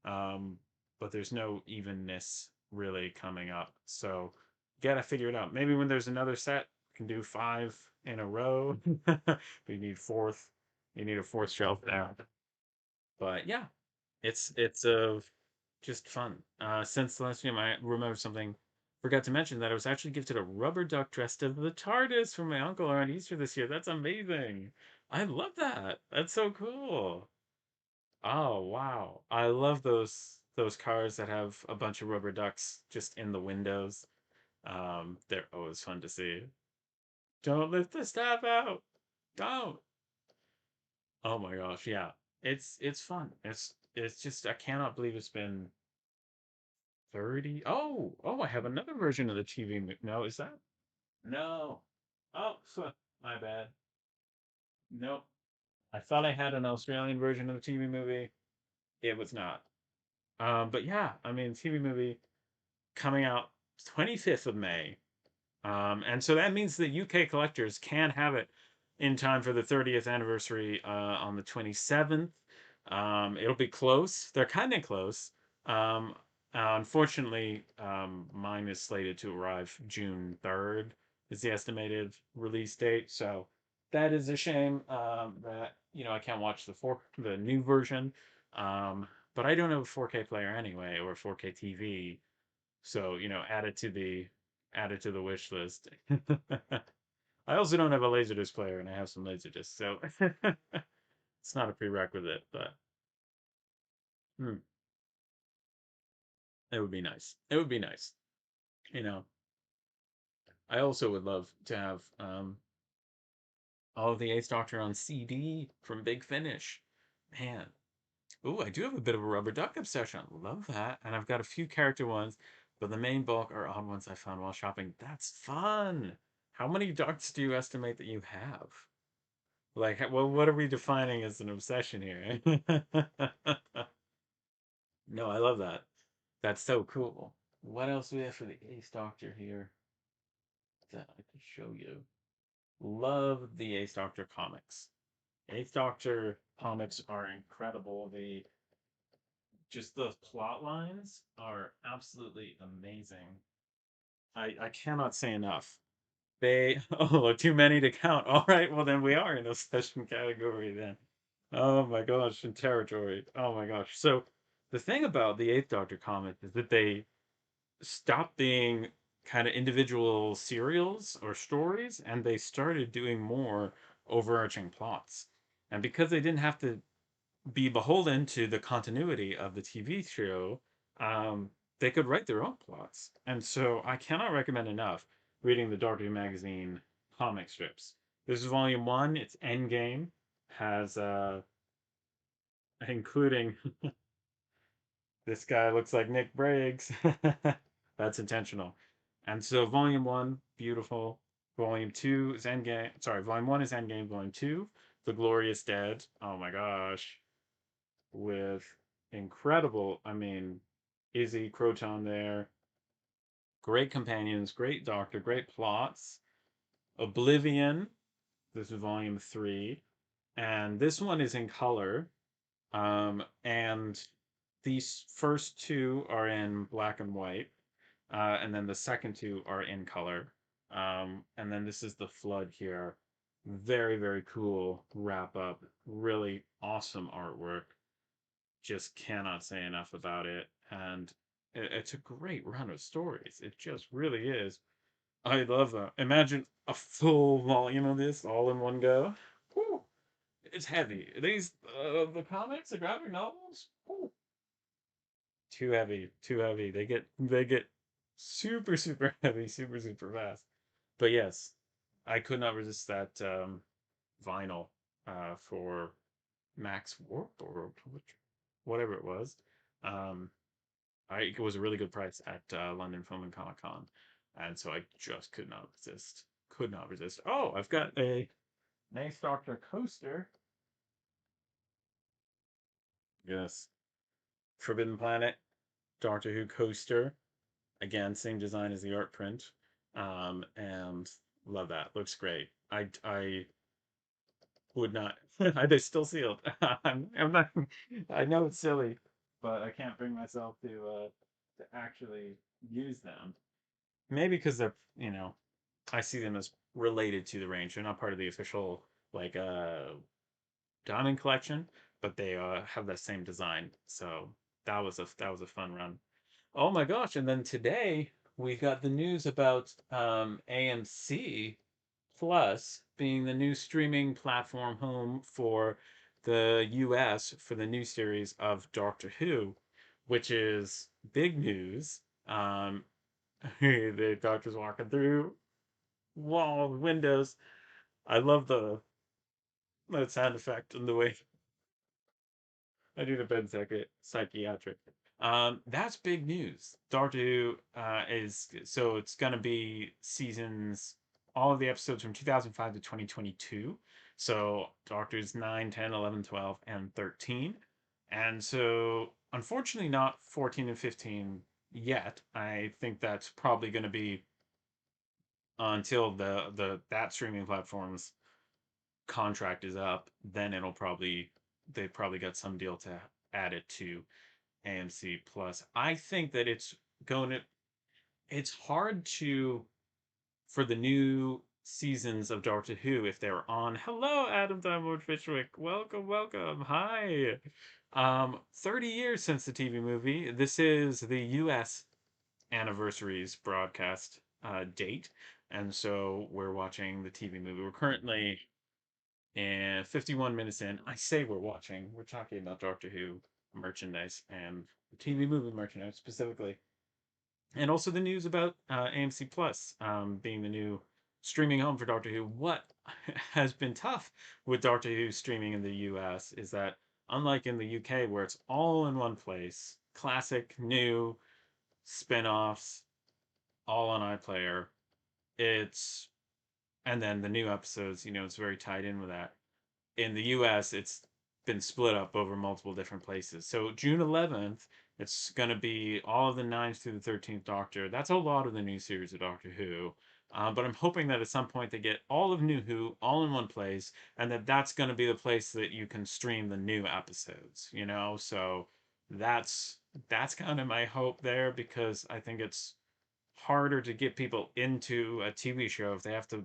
Um, but there's no evenness really coming up. So gotta figure it out. Maybe when there's another set can do five in a row. But you need a fourth shelf there. But yeah, it's just fun. Since the last time I remember something, forgot to mention that I was actually gifted a rubber duck dressed as the TARDIS from my uncle around Easter this year. That's amazing. I love that. That's so cool. Oh wow. I love those cars that have a bunch of rubber ducks just in the windows. They're always fun to see. Don't lift the staff out. Don't. Oh my gosh, yeah. It's fun. It's just I cannot believe it's been 30. Oh, I have another version of the TV. No, is that? No. Oh, my bad. Nope. I thought I had an Australian version of the TV movie. It was not. But yeah, I mean, TV movie coming out 25th of May. And so that means the UK collectors can have it in time for the 30th anniversary on the 27th. It'll be close. They're kind of close. Um, Unfortunately, mine is slated to arrive June 3rd, is the estimated release date. So that is a shame that I can't watch the new version. But I don't have a 4K player anyway or a 4K TV. So, add it to the wish list. I also don't have a Laserdisc player and I have some Laserdiscs, so it's not a prerequisite, but hmm, it would be nice. It would be nice. You know, I also would love to have all of the Ace Doctor on CD from Big Finish. Man. Ooh, I do have a bit of a rubber duck obsession. Love that. And I've got a few character ones, but the main bulk are odd ones I found while shopping. That's fun. How many ducks do you estimate that you have? Like, well, what are we defining as an obsession here? No, I love that. That's so cool. What else do we have for the Ace Doctor here that I could show you? Love the Ace Doctor comics. Ace Doctor comics are incredible. The plot lines are absolutely amazing. I cannot say enough. They too many to count. All right, well then we are in a session category then. Oh my gosh, in territory. Oh my gosh. So the thing about the Eighth Doctor comic is that they stopped being kind of individual serials or stories, and they started doing more overarching plots. And because they didn't have to be beholden to the continuity of the TV show, um, they could write their own plots. And so I cannot recommend enough reading the Doctor Who magazine comic strips. This is volume one. It's Endgame, has including this guy looks like Nick Briggs. That's intentional. And so volume one, beautiful. Volume two is Endgame. Sorry, volume one is Endgame. Volume two, The Glorious Dead. Oh my gosh, with incredible, I mean, Izzy Croton there. Great companions, great doctor, great plots. Oblivion, this is volume three. And this one is in color. And these first two are in black and white. And then the second two are in color. And then this is the flood here. Very, very cool wrap up. Really awesome artwork. Just cannot say enough about it. And it's a great run of stories. It just really is. I love that. Imagine a full volume of this all in one go. Whew, it's heavy. The comics, the graphic novels, whew, too heavy, too heavy. They get super, super heavy, super, super fast. But yes, I could not resist that vinyl for Max Warp or whatever it was. Um, it was a really good price at London Film and Comic Con, and so I just could not resist. Could not resist. Oh, I've got a nice Doctor coaster. Yes, Forbidden Planet Doctor Who coaster. Again, same design as the art print, and love that. Looks great. I would not. Are they still sealed? I'm not. I know it's silly, but I can't bring myself to actually use them. Maybe because they're I see them as related to the range. They're not part of the official like diamond collection, but they have that same design. So that was a fun run. Oh my gosh! And then today we got the news about AMC Plus being the new streaming platform home for the US for the new series of Doctor Who, which is big news. The doctor's walking through wall windows. I love the that sound effect and the way I do the psychiatric. That's big news. Doctor Who is so it's gonna be seasons, all of the episodes from 2005 to 2022. So Doctors 9, 10, 11, 12, and 13. And so unfortunately not 14 and 15 yet. I think that's probably gonna be until the that streaming platform's contract is up, then it'll probably they probably got some deal to add it to AMC Plus. I think that going to it's hard to for the new seasons of Doctor Who if they're on. Hello, Adam Diamond Fishwick. Welcome, welcome. Hi. 30 years since the TV movie. This is the US anniversaries broadcast date. And so we're watching the TV movie. We're currently and 51 minutes in, I say we're watching. We're talking about Doctor Who merchandise and the TV movie merchandise specifically. And also the news about AMC Plus being the new streaming home for Doctor Who. What has been tough with Doctor Who streaming in the US is that, unlike in the UK, where it's all in one place, classic, new, spin offs, all on iPlayer, it's, and then the new episodes, it's very tied in with that. In the US, it's been split up over multiple different places. So June 11th, it's going to be all of the 9th through the 13th Doctor. That's a lot of the new series of Doctor Who. But I'm hoping that at some point they get all of New Who all in one place, and that's going to be the place that you can stream the new episodes. So that's that's kind of my hope there, because I think it's harder to get people into a TV show if they have to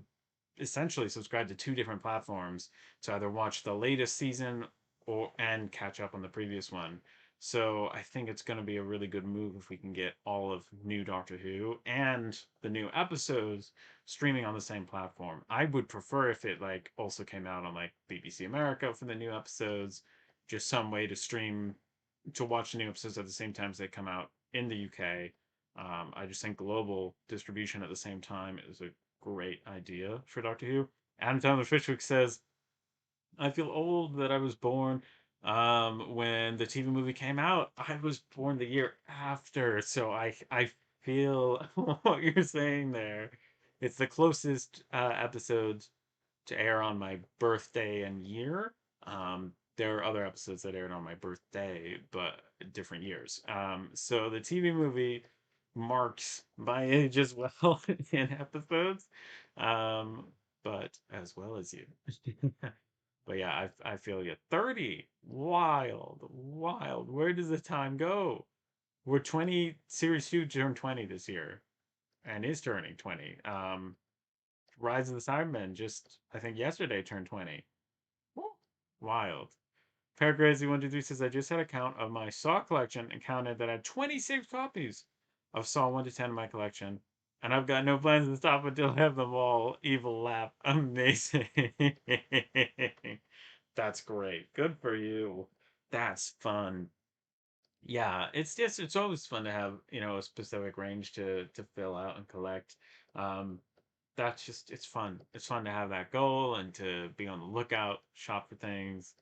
essentially subscribe to two different platforms to either watch the latest season or and catch up on the previous one. So I think it's going to be a really good move if we can get all of new Doctor Who and the new episodes streaming on the same platform. I would prefer if it like also came out on like BBC America for the new episodes, just some way to stream to watch the new episodes at the same time as they come out in the UK. I just think global distribution at the same time is a great idea for Doctor Who. Adam Tyler Fishwick says, I feel old that I was born when the TV movie came out. I was born the year after, so I feel what you're saying there. It's the closest episode to air on my birthday and year. There are other episodes that aired on my birthday, but different years. So the TV movie marks my age as well in episodes, um, but as well as you. But yeah, I feel you. 30, wild, wild. Where does the time go? We're 20. Series 2 turned 20 this year, and is turning 20. Rise of the Cybermen just, I think, yesterday turned 20. Woo. Wild. Paracrazy123 says, I just had a count of my Saw collection and counted that I had 26 copies of Saw 1 to 10 in my collection. And I've got no plans to stop until I have them all. Evil laugh. Amazing. That's great. Good for you. That's fun. Yeah, it's always fun to have, a specific range to fill out and collect. Um, that's just it's fun. It's fun to have that goal and to be on the lookout, shop for things.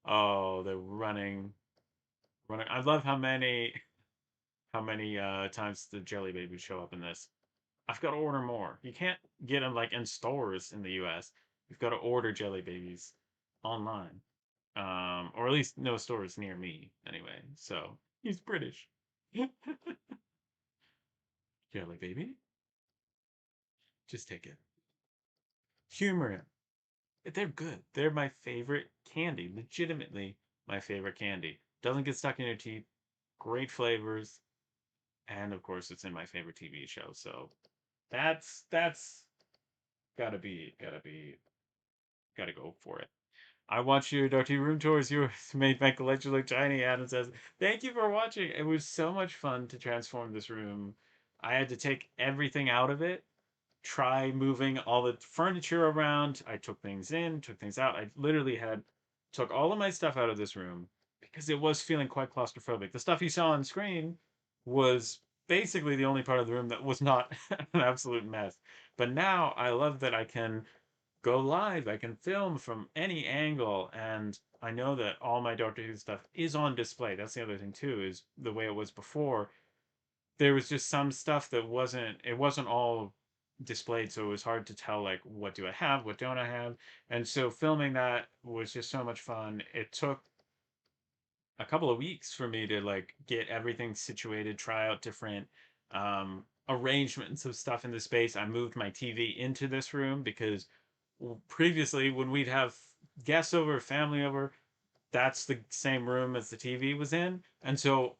Oh, they're running. I love how many times the jelly babies show up in this. I've got to order more. You can't get them like in stores in the US. You've got to order jelly babies online. Or at least no stores near me anyway. So he's British. Jelly baby, just take it. Humor him. They're good. They're my favorite candy. Legitimately my favorite candy. Doesn't get stuck in your teeth. Great flavors. And of course it's in my favorite TV show. So that's gotta go for it. I watched your Doctor Who room tours. You made my collection look tiny. Adam says, "Thank you for watching. It was so much fun to transform this room. I had to take everything out of it, try moving all the furniture around. I took things in, took things out. I literally had took all of my stuff out of this room because it was feeling quite claustrophobic. The stuff you saw on screen was basically the only part of the room that was not an absolute mess. But now I love that I can go live. I can film from any angle, and I know that all my Doctor Who stuff is on display. That's the other thing too, is the way it was before. There was just some stuff that wasn't all displayed, so it was hard to tell like what do I have, what don't I have. And so filming that was just so much fun. It took a couple of weeks for me to like get everything situated, try out different arrangements of stuff in the space. I moved my TV into this room because previously when we'd have guests over, family over, that's the same room as the TV was in. And so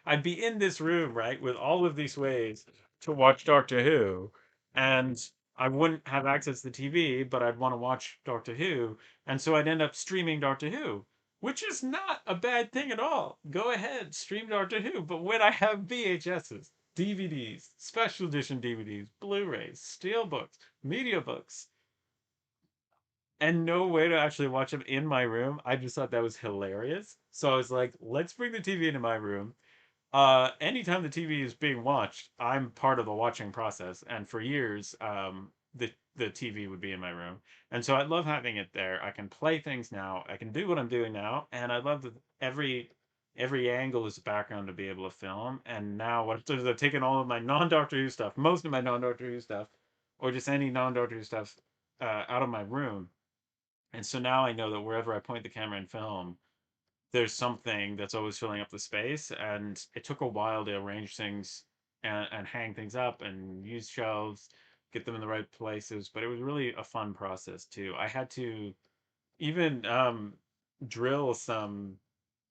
I'd be in this room, right, with all of these ways to watch Doctor Who, and I wouldn't have access to the TV, but I'd want to watch Doctor Who, and so I'd end up streaming Doctor Who, which is not a bad thing at all. Go ahead, stream Doctor Who, but when I have VHSs, DVDs, special edition DVDs, Blu-rays, steelbooks, media books, and no way to actually watch them in my room. I just thought that was hilarious. So I was like, let's bring the TV into my room. Anytime the TV is being watched, I'm part of the watching process. And for years, the TV would be in my room. And so I love having it there. I can play things now. I can do what I'm doing now. And I love that every angle is a background to be able to film. And now what I've done is I've taken all of my non-Doctor Who stuff, most of my non-Doctor Who stuff, or just any non-Doctor Who stuff, out of my room, and so now I know that wherever I point the camera and film, there's something that's always filling up the space. And it took a while to arrange things and hang things up and use shelves, get them in the right places. But it was really a fun process too. I had to even drill some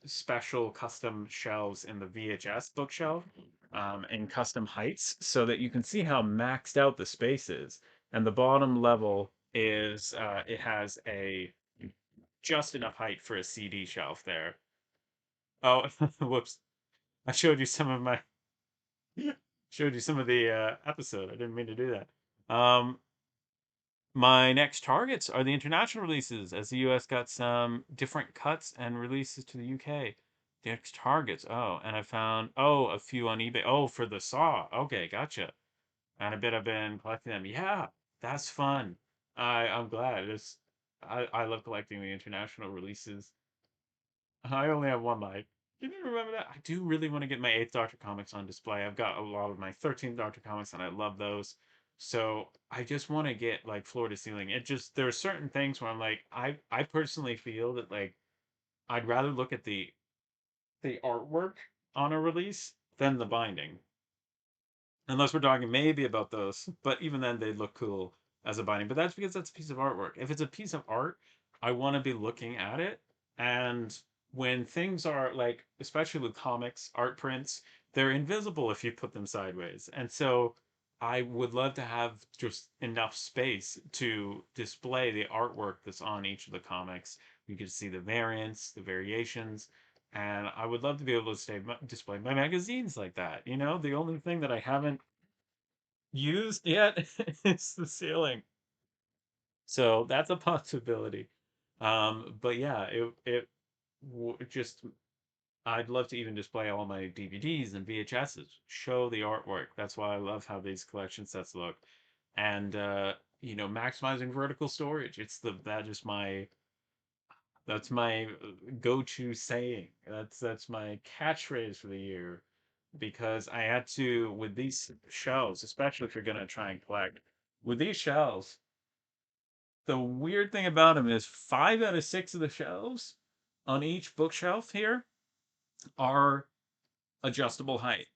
special custom shelves in the VHS bookshelf in custom heights so that you can see how maxed out the space is. And the bottom level is it has a just enough height for a CD shelf there. Oh, whoops! I showed you some of my showed you some of the episode. I didn't mean to do that. My next targets are the international releases, as the US got some different cuts and releases to the UK. The next targets. Oh, and I found a few on eBay. Oh, for the Saw. Okay, gotcha. And a bit I've been collecting them. Yeah, that's fun. I'm glad. I love collecting the international releases. I only have one life. You didn't remember that? I do really want to get my 8th Doctor comics on display. I've got a lot of my 13th Doctor comics and I love those. So I just want to get like floor to ceiling. It just there are certain things where I'm like, I personally feel that like I'd rather look at the artwork on a release than the binding. Unless we're talking maybe about those, but even then they look cool as a binding. But that's because that's a piece of artwork. If it's a piece of art, I want to be looking at it. And when things are like, especially with comics, art prints, they're invisible if you put them sideways. And so I would love to have just enough space to display the artwork that's on each of the comics. You can see the variants, the variations, and I would love to be able to display my magazines like that. The only thing that I haven't used yet is the ceiling. So that's a possibility. But yeah, just I'd love to even display all my DVDs and VHSs, show the artwork. That's why I love how these collection sets look. And maximizing vertical storage. That's my go-to saying. That's my catchphrase for the year because I had to with these shelves, especially if you're gonna try and collect. With these shelves, the weird thing about them is 5 out of 6 of the shelves on each bookshelf here are adjustable height.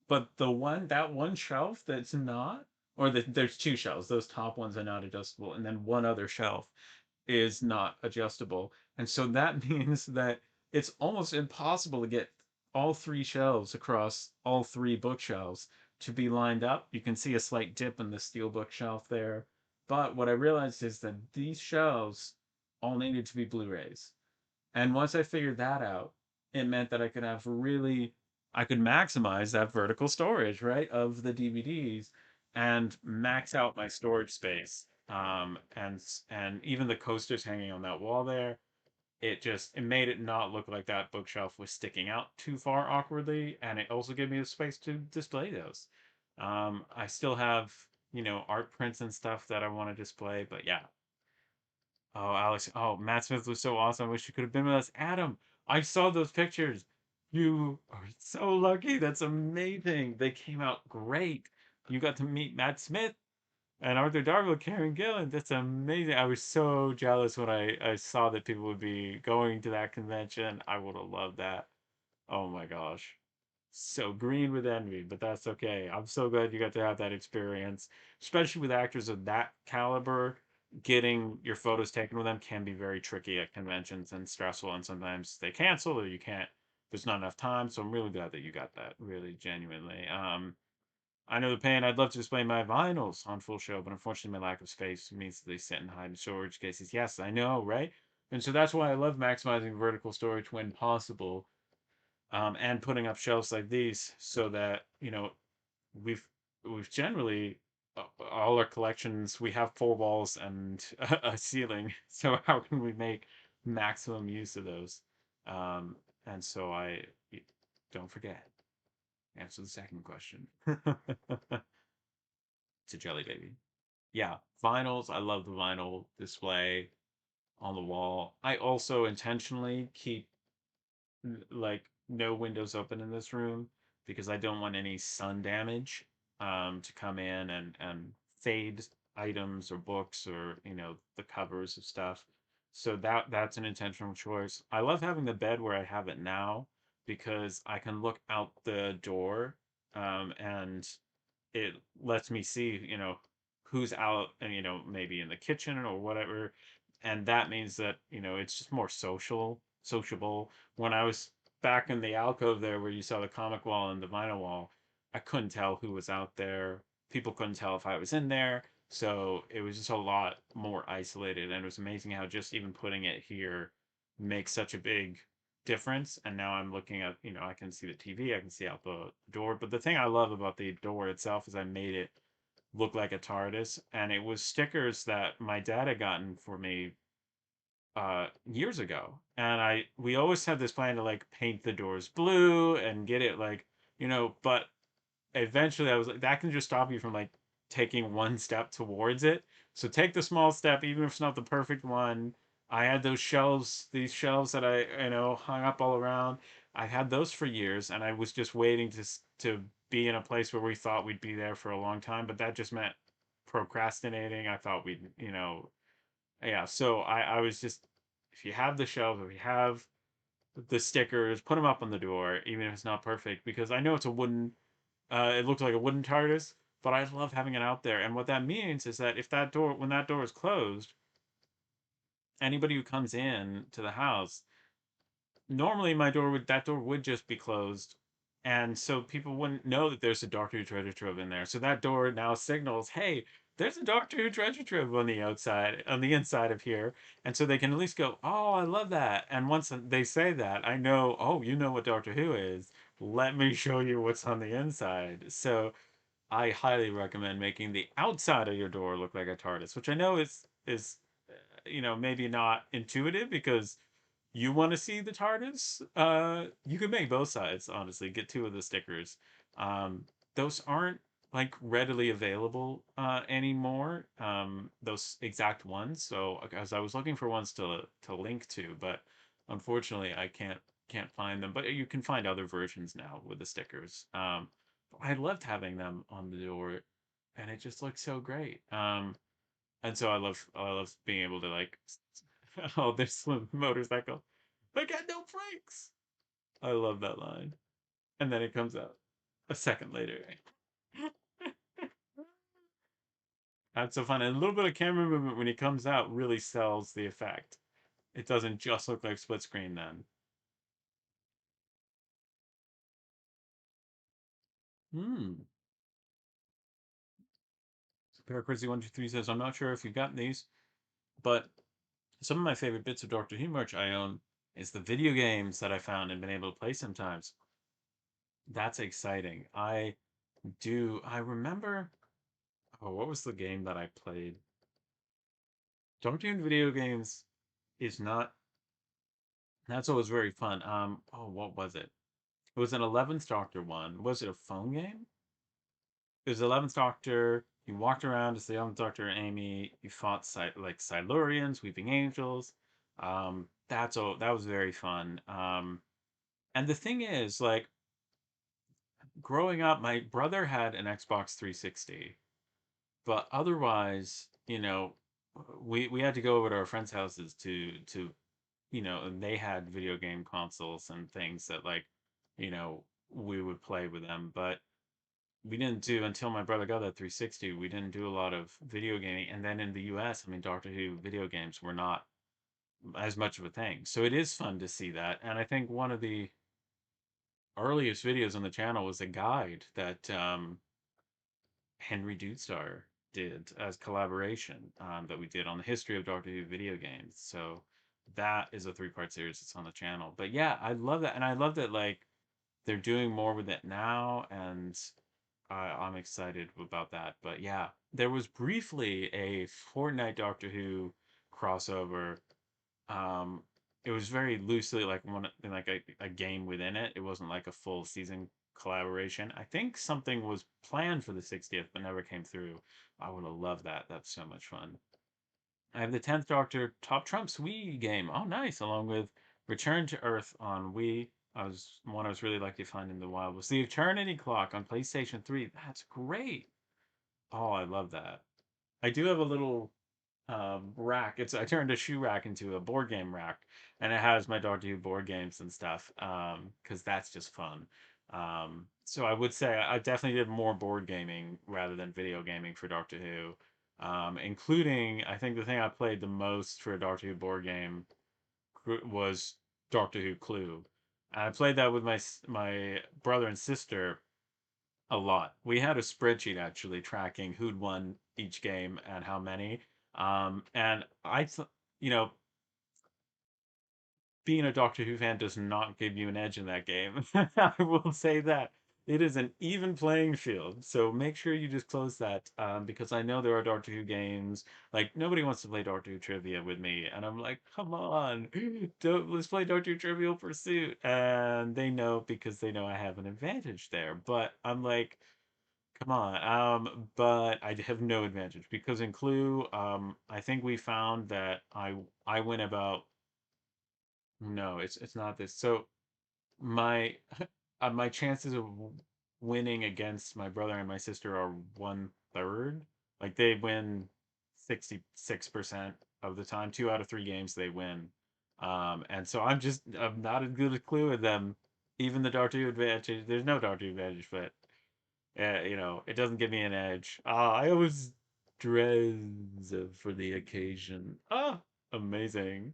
But that one shelf that's not, there's two shelves. Those top ones are not adjustable, and then one other shelf is not adjustable. And so that means that it's almost impossible to get all 3 shelves across all 3 bookshelves to be lined up. You can see a slight dip in the steel bookshelf there. But what I realized is that these shelves all needed to be Blu-rays. And once I figured that out, it meant that I could have really, I could maximize that vertical storage, right, of the DVDs and max out my storage space. And even the coasters hanging on that wall there, it made it not look like that bookshelf was sticking out too far awkwardly, and it also gave me the space to display those. I still have, art prints and stuff that I want to display, but yeah. Oh, Alex. Oh, Matt Smith was so awesome. I wish you could have been with us. Adam, I saw those pictures. You are so lucky. That's amazing. They came out great. You got to meet Matt Smith and Arthur Darvill, Karen Gillan. That's amazing. I was so jealous when I saw that people would be going to that convention. I would have loved that. Oh my gosh. So green with envy, but that's okay. I'm so glad you got to have that experience, especially with actors of that caliber. Getting your photos taken with them can be very tricky at conventions and stressful, and sometimes they cancel or you can't. There's not enough time, so I'm really glad that you got that. Really, genuinely. I know the pain. I'd love to display my vinyls on full show, but unfortunately, my lack of space means that they sit and hide in storage cases. Yes, I know, right? And so that's why I love maximizing vertical storage when possible, and putting up shelves like these so that we've we've generally, all our collections, we have full walls and a ceiling. So how can we make maximum use of those? Um, and so don't forget, answer the second question. It's a jelly baby. Yeah, vinyls. I love the vinyl display on the wall. I also intentionally keep like no windows open in this room because I don't want any sun damage to come in and fade items or books or the covers of stuff. So that's an intentional choice. I love having the bed where I have it now because I can look out the door, and it lets me see, who's out and, maybe in the kitchen or whatever. And that means that, it's just more sociable. When I was back in the alcove there where you saw the comic wall and the vinyl wall, I couldn't tell who was out there. People couldn't tell if I was in there. So it was just a lot more isolated. And it was amazing how just even putting it here makes such a big difference. And now I'm looking at, I can see the TV, I can see out the door. But the thing I love about the door itself is I made it look like a TARDIS, and it was stickers that my dad had gotten for me years ago. And we always had this plan to like paint the doors blue and get it like, but eventually I was like, that can just stop you from like taking one step towards it. So take the small step, even if it's not the perfect one. I had these shelves that I, hung up all around. I had those for years, and I was just waiting to be in a place where we thought we'd be there for a long time, but that just meant procrastinating. I thought we'd, yeah. So I was just, if you have the shelves, if you have the stickers, put them up on the door, even if it's not perfect, because I know it's a wooden, it looks like a wooden TARDIS, but I love having it out there. And what that means is that when that door is closed, anybody who comes in to the house, normally that door would just be closed, and so people wouldn't know that there's a Doctor Who treasure trove in there. So that door now signals, hey, there's a Doctor Who treasure trove on the outside, on the inside of here, and so they can at least go, oh, I love that. And once they say that, I know, oh, you know what Doctor Who is. Let me show you what's on the inside. So I highly recommend making the outside of your door look like a TARDIS, which I know is maybe not intuitive because you want to see the TARDIS. You could make both sides, honestly. Get two of the stickers. Those aren't like readily available anymore. Those exact ones. So as I was looking for ones to link to, but unfortunately I can't find them. But you can find other versions now with the stickers. I loved having them on the door, and it just looked so great. And so I love being able to like, oh, there's Slim motorcycle. They got no brakes. I love that line. And then it comes out a second later. That's so fun. And a little bit of camera movement when he comes out really sells the effect. It doesn't just look like split screen then. Hmm. Paracrazy123 says, I'm not sure if you've gotten these, but some of my favorite bits of Doctor Who merch I own is the video games that I found and been able to play sometimes. That's exciting. I remember, oh, what was the game that I played? Doctor Who video games is not, that's always very fun. Oh, what was it? It was an 11th Doctor one. Was it a phone game? It was 11th Doctor. You walked around as the 11th Doctor and Amy. You fought like Silurians, Weeping Angels. That was very fun. And the thing is, like, growing up, my brother had an Xbox 360, but otherwise, we had to go over to our friends' houses to and they had video game consoles and things that, like, you know, we would play with them, but we didn't do until my brother got that 360. We didn't do a lot of video gaming, and then in the US, I mean, Doctor Who video games were not as much of a thing. So it is fun to see that, and I think one of the earliest videos on the channel was a guide that Henry Dudestar did as collaboration, that we did on the history of Doctor Who video games. So that is a three-part series that's on the channel. But yeah, I love that, and I love that, like, they're doing more with it now, and I'm excited about that. But yeah, there was briefly a Fortnite Doctor Who crossover. Um, it was very loosely like like a game within it. It wasn't like a full season collaboration. I think something was planned for the 60th, but never came through. I would have loved that. That's so much fun. I have the 10th Doctor Top Trumps Wii game. Oh, nice. Along with Return to Earth on Wii. I was really lucky to find in the wild was the Eternity Clock on PlayStation 3. That's great. Oh, I love that. I do have a little rack. I turned a shoe rack into a board game rack, and it has my Doctor Who board games and stuff. Because that's just fun. So I would say I definitely did more board gaming rather than video gaming for Doctor Who. Including, I think the thing I played the most for a Doctor Who board game was Doctor Who Clue. I played that with my brother and sister a lot. We had a spreadsheet actually tracking who'd won each game and how many. And you know, being a Doctor Who fan does not give you an edge in that game. I will say that. It is an even playing field, so make sure you just close that, because I know there are Doctor Who games. Like, nobody wants to play Doctor Who trivia with me, and I'm like, come on, let's play Doctor Who Trivial Pursuit. And they know, because they know I have an advantage there. But I'm like, come on. But I have no advantage because in Clue, I think we found that I win about, no, it's not this. So my my chances of winning against my brother and my sister are 1/3. Like, they win 66% of the time. 2 out of 3 games they win. And so I'm not as good a Clue as them. Even the Doctor Who advantage, there's no Doctor Who advantage, but it doesn't give me an edge. I always dress for the occasion. Amazing.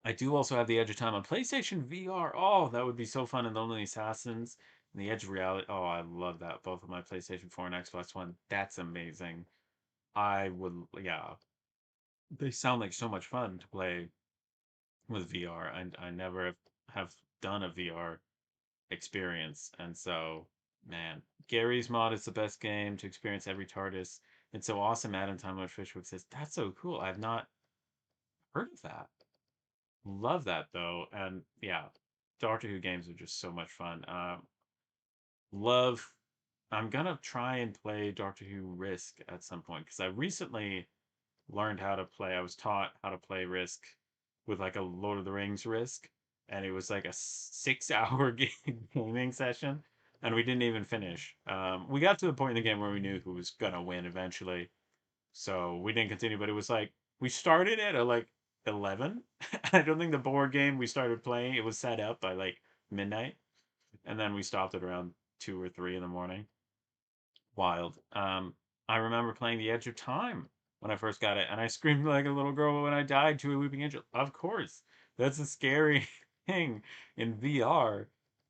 I do also have the Edge of Time on PlayStation VR. Oh, that would be so fun in the Lonely Assassins and the Edge of Reality. Oh, I love that. Both of my PlayStation 4 and Xbox One. That's amazing. Yeah. They sound like so much fun to play with VR. And I never have done a VR experience. And so, man, Gary's Mod is the best game to experience every TARDIS. It's so awesome. Adam Time Lord Fishwick says, that's so cool. I've not heard of that. Love that though. And yeah, Doctor Who games are just so much fun. Love. I'm gonna try and play Doctor Who Risk at some point because I recently learned how to play. I was taught how to play Risk with like a Lord of the Rings Risk, and it was like a 6 hour gaming session, and we didn't even finish. We got to the point in the game where we knew who was gonna win eventually, so we didn't continue. But it was like we started it at like 11. I don't think the board game we started playing it was set up by like midnight, and then we stopped at around 2 or 3 in the morning. Wild. I remember playing The Edge of Time when I first got it, and I screamed like a little girl when I died to a weeping angel. Of course, that's a scary thing in VR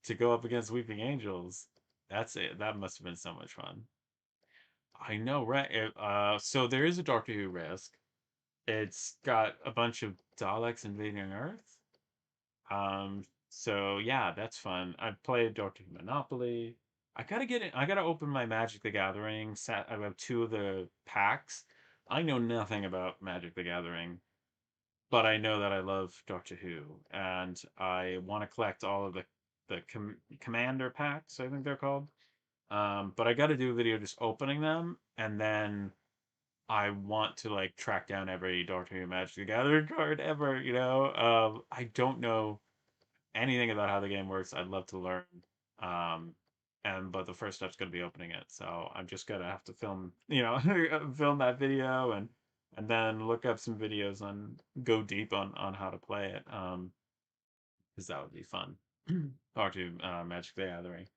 to go up against weeping angels. That's it. That must have been so much fun. I know, right? So there is a Doctor Who risk. It's got a bunch of Daleks invading Earth. So yeah, that's fun. I've played Doctor Who Monopoly. I gotta get it. I gotta open my Magic the Gathering set. I have two of the packs. I know nothing about Magic the Gathering, but I know that I love Doctor Who, and I want to collect all of the Commander packs. I think they're called. But I got to do a video just opening them, and then I want to like track down every Doctor Who Magic the Gathering card ever. I don't know anything about how the game works. I'd love to learn. Um, but the first step's gonna be opening it, so I'm just gonna have to film, film that video and then look up some videos on go deep on how to play it. Because that would be fun. Or to Magic the Gathering.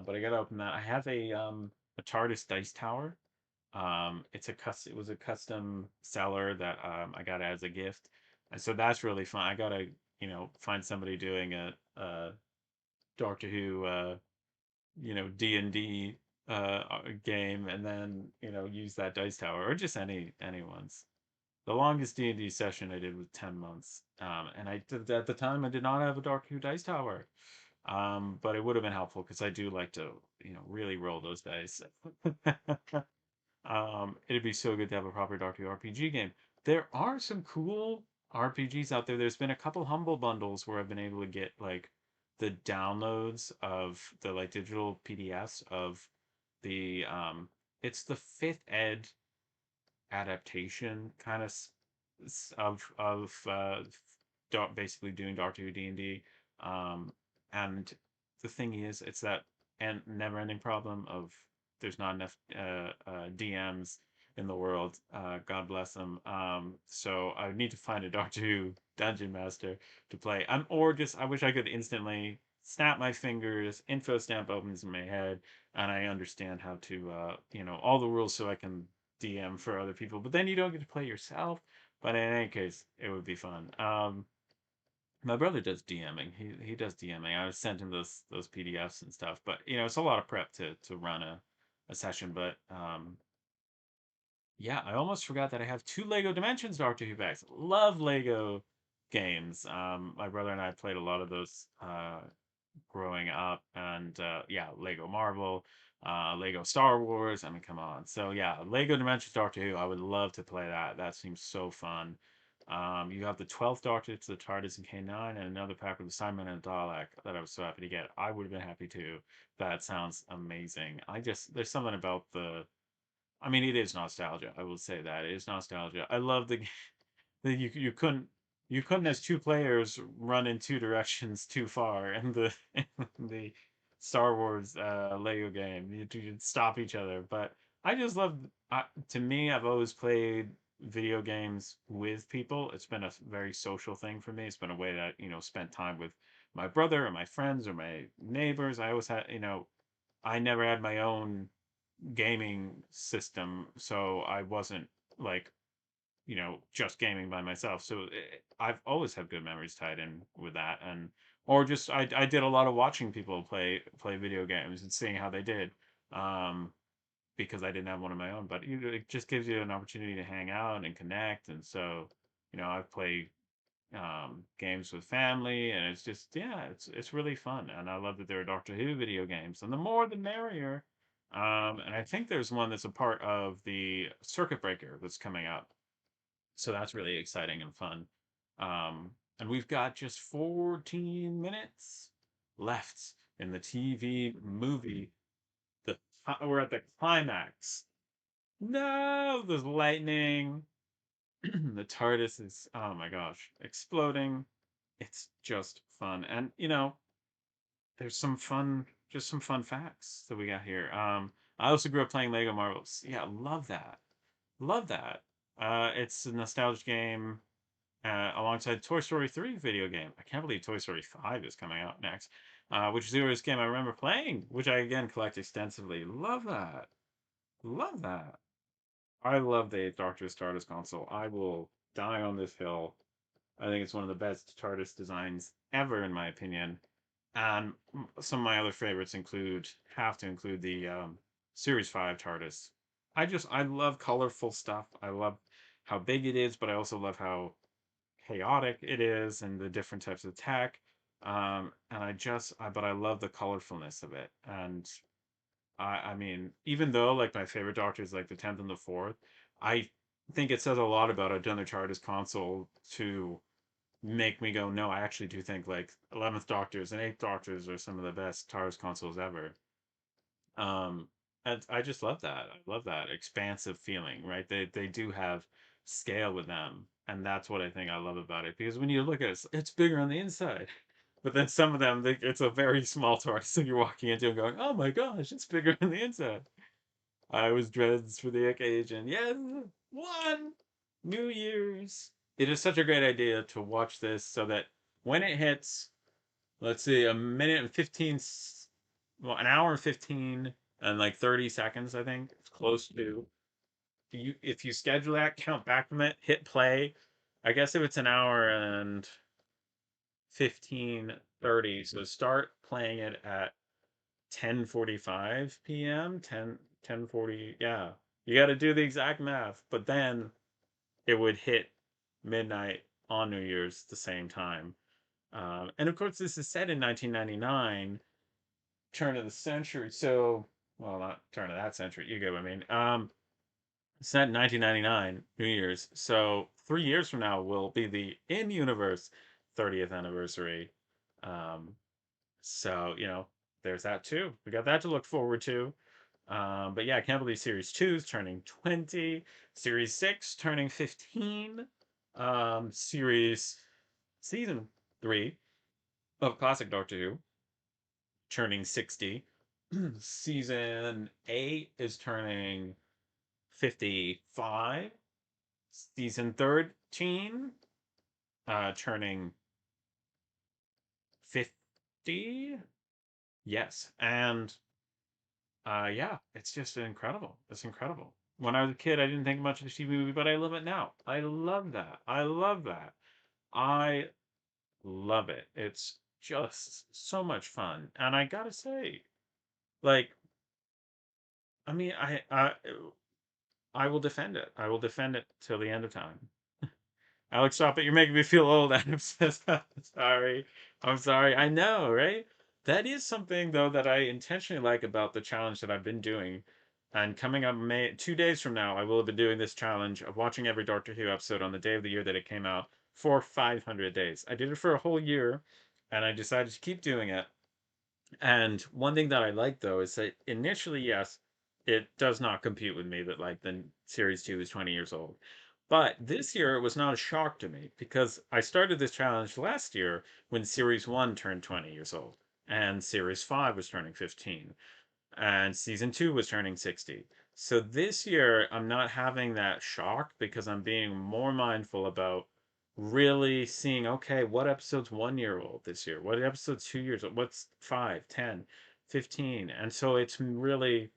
But I gotta open that. I have a TARDIS dice tower. It was a custom seller that I got as a gift, and so that's really fun. I gotta find somebody doing a Doctor Who D&D game, and then use that dice tower or just anyone's. The longest D&D session I did was 10 months, and at the time I did not have a Doctor Who dice tower. But it would have been helpful because I do like to really roll those dice. It'd be so good to have a proper Doctor Who RPG game. There are some cool RPGs out there. There's been a couple humble bundles where I've been able to get like the downloads of the like digital PDFs of the it's the fifth ed adaptation kind of basically doing Doctor Who D&D. And the thing is, it's that and never-ending problem of there's not enough DMs in the world. God bless them. So I need to find a Doctor Who dungeon master to play. Or just I wish I could instantly snap my fingers, info stamp opens in my head, and I understand how to all the rules so I can DM for other people. But then you don't get to play yourself. But in any case, it would be fun. My brother does DMing. He does DMing. I sent him those PDFs and stuff. But it's a lot of prep to run a session. But yeah, I almost forgot that I have two Lego Dimensions Doctor Who bags. Love Lego games. My brother and I played a lot of those growing up, and yeah, Lego Marvel, Lego Star Wars. I mean, come on. So yeah, Lego Dimensions Doctor Who. I would love to play that. That seems so fun. You have the 12th Doctor to the TARDIS and K9, and another pack with the Simon and Dalek that I was so happy to get. I would have been happy too. That sounds amazing. There's something about I mean, it is nostalgia. I will say that it is nostalgia. I love you couldn't as two players run in two directions too far in in the Star Wars Lego game. You'd stop each other. But I just love to me, I've always played video games with people. It's been a very social thing for me. It's been a way that spent time with my brother or my friends or my neighbors. I always had I never had my own gaming system, so I wasn't like just gaming by myself. So I've always had good memories tied in with that, and or just I did a lot of watching people play video games and seeing how they did, um, because I didn't have one of my own. But it just gives you an opportunity to hang out and connect, and so I've played games with family, and it's just yeah, it's really fun, and I love that there are Doctor Who video games, and the more the merrier. And I think there's one that's a part of the Circuit Breaker that's coming up, so that's really exciting and fun. And we've got just 14 minutes left in the TV movie. The we're at the climax. No, there's lightning. The TARDIS is, oh my gosh, exploding. It's just fun. And there's just some fun facts that we got here. I also grew up playing Lego Marvels. Yeah, love that. Love that. It's a nostalgic game alongside Toy Story 3 video game. I can't believe Toy Story 5 is coming out next, which is the earliest game I remember playing, which I again collect extensively. Love that. Love that. I love the 8th Doctor TARDIS console. I will die on this hill. I think it's one of the best TARDIS designs ever, in my opinion. And some of my other favorites have to include the Series 5 TARDIS. I love colorful stuff. I love how big it is, but I also love how chaotic it is and the different types of tech. And but I love the colorfulness of it. And I mean, even though like my favorite Doctor is like the 10th and the 4th, I think it says a lot about I've done the TARDIS console to make me go, no, I actually do think like 11th Doctors and 8th Doctors are some of the best TARDIS consoles ever. Um, and I just love that. I love that expansive feeling, right? They do have scale with them, and that's what I think I love about it. Because when you look at it, it's bigger on the inside, but then some of them, it's a very small TARDIS, so you're walking into and going, "Oh my gosh, it's bigger on the inside." I was dreads for the occasion. Yes, one New Year's. It is such a great idea to watch this so that when it hits, let's see, a minute and 15, well, an hour and 15 and like 30 seconds, I think. It's close to. If you schedule that, count back from it, hit play. I guess if it's an hour and 15:30, so start playing it at 10:45 p.m., 10:40. Yeah. You got to do the exact math, but then it would hit midnight on New Year's the same time. And of course, this is set in 1999, turn of the century. So, well, not turn of that century. You get what I mean. Set in 1999, New Year's. So 3 years from now will be the in-universe 30th anniversary. Um, so there's that too. We got that to look forward to. But yeah, I can't believe Series 2 is turning 20. Series 6 turning 15. Series Season 3 of Classic Doctor Who turning 60. Season 8 is turning 55. Season 13 turning 50. Yes. And yeah, it's just incredible. It's incredible. When I was a kid, I didn't think much of the TV movie, but I love it now. I love that. I love that. I love it. It's just so much fun. And I gotta say, like, I mean, I will defend it. I will defend it till the end of time. Alex, stop it. You're making me feel old. I'm so sorry. I'm sorry. I know, right? That is something, though, that I intentionally like about the challenge that I've been doing. And coming up 2 days from now, I will have been doing this challenge of watching every Doctor Who episode on the day of the year that it came out for 500 days. I did it for a whole year, and I decided to keep doing it. And one thing that I like though is that initially, yes, it does not compute with me that like the series 2 is 20 years old. But this year it was not a shock to me because I started this challenge last year when series 1 turned 20 years old and series 5 was turning 15 and season 2 was turning 60. So this year I'm not having that shock because I'm being more mindful about really seeing, okay, what episode's 1 year old this year? What episode's 2 years old? What's 5, 10, 15? And so it's really,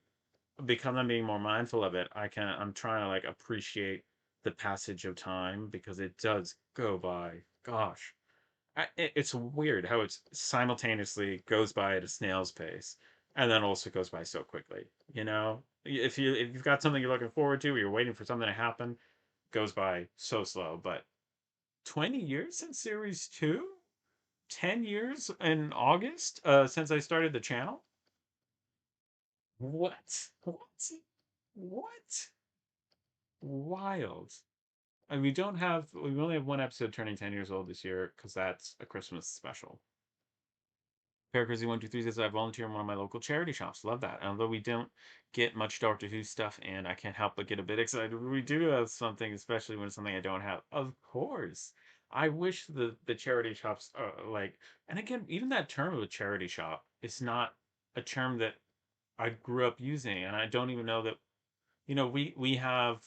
because I'm being more mindful of it, I'm trying to like appreciate the passage of time because it does go by. Gosh, it's weird how it simultaneously goes by at a snail's pace and then also goes by so quickly. If you've got something you're looking forward to, or you're waiting for something to happen, goes by so slow. But 20 years since series 2, 10 years in August since I started the channel. What? Wild. And we only have one episode turning 10 years old this year because that's a Christmas special. Paracrazy123 says I volunteer in one of my local charity shops. Love that. Although we don't get much Doctor Who stuff, and I can't help but get a bit excited when we do have something, especially when it's something I don't have. Of course. I wish the charity shops like, and again, even that term of a charity shop is not a term that I grew up using, and I don't even know that, we have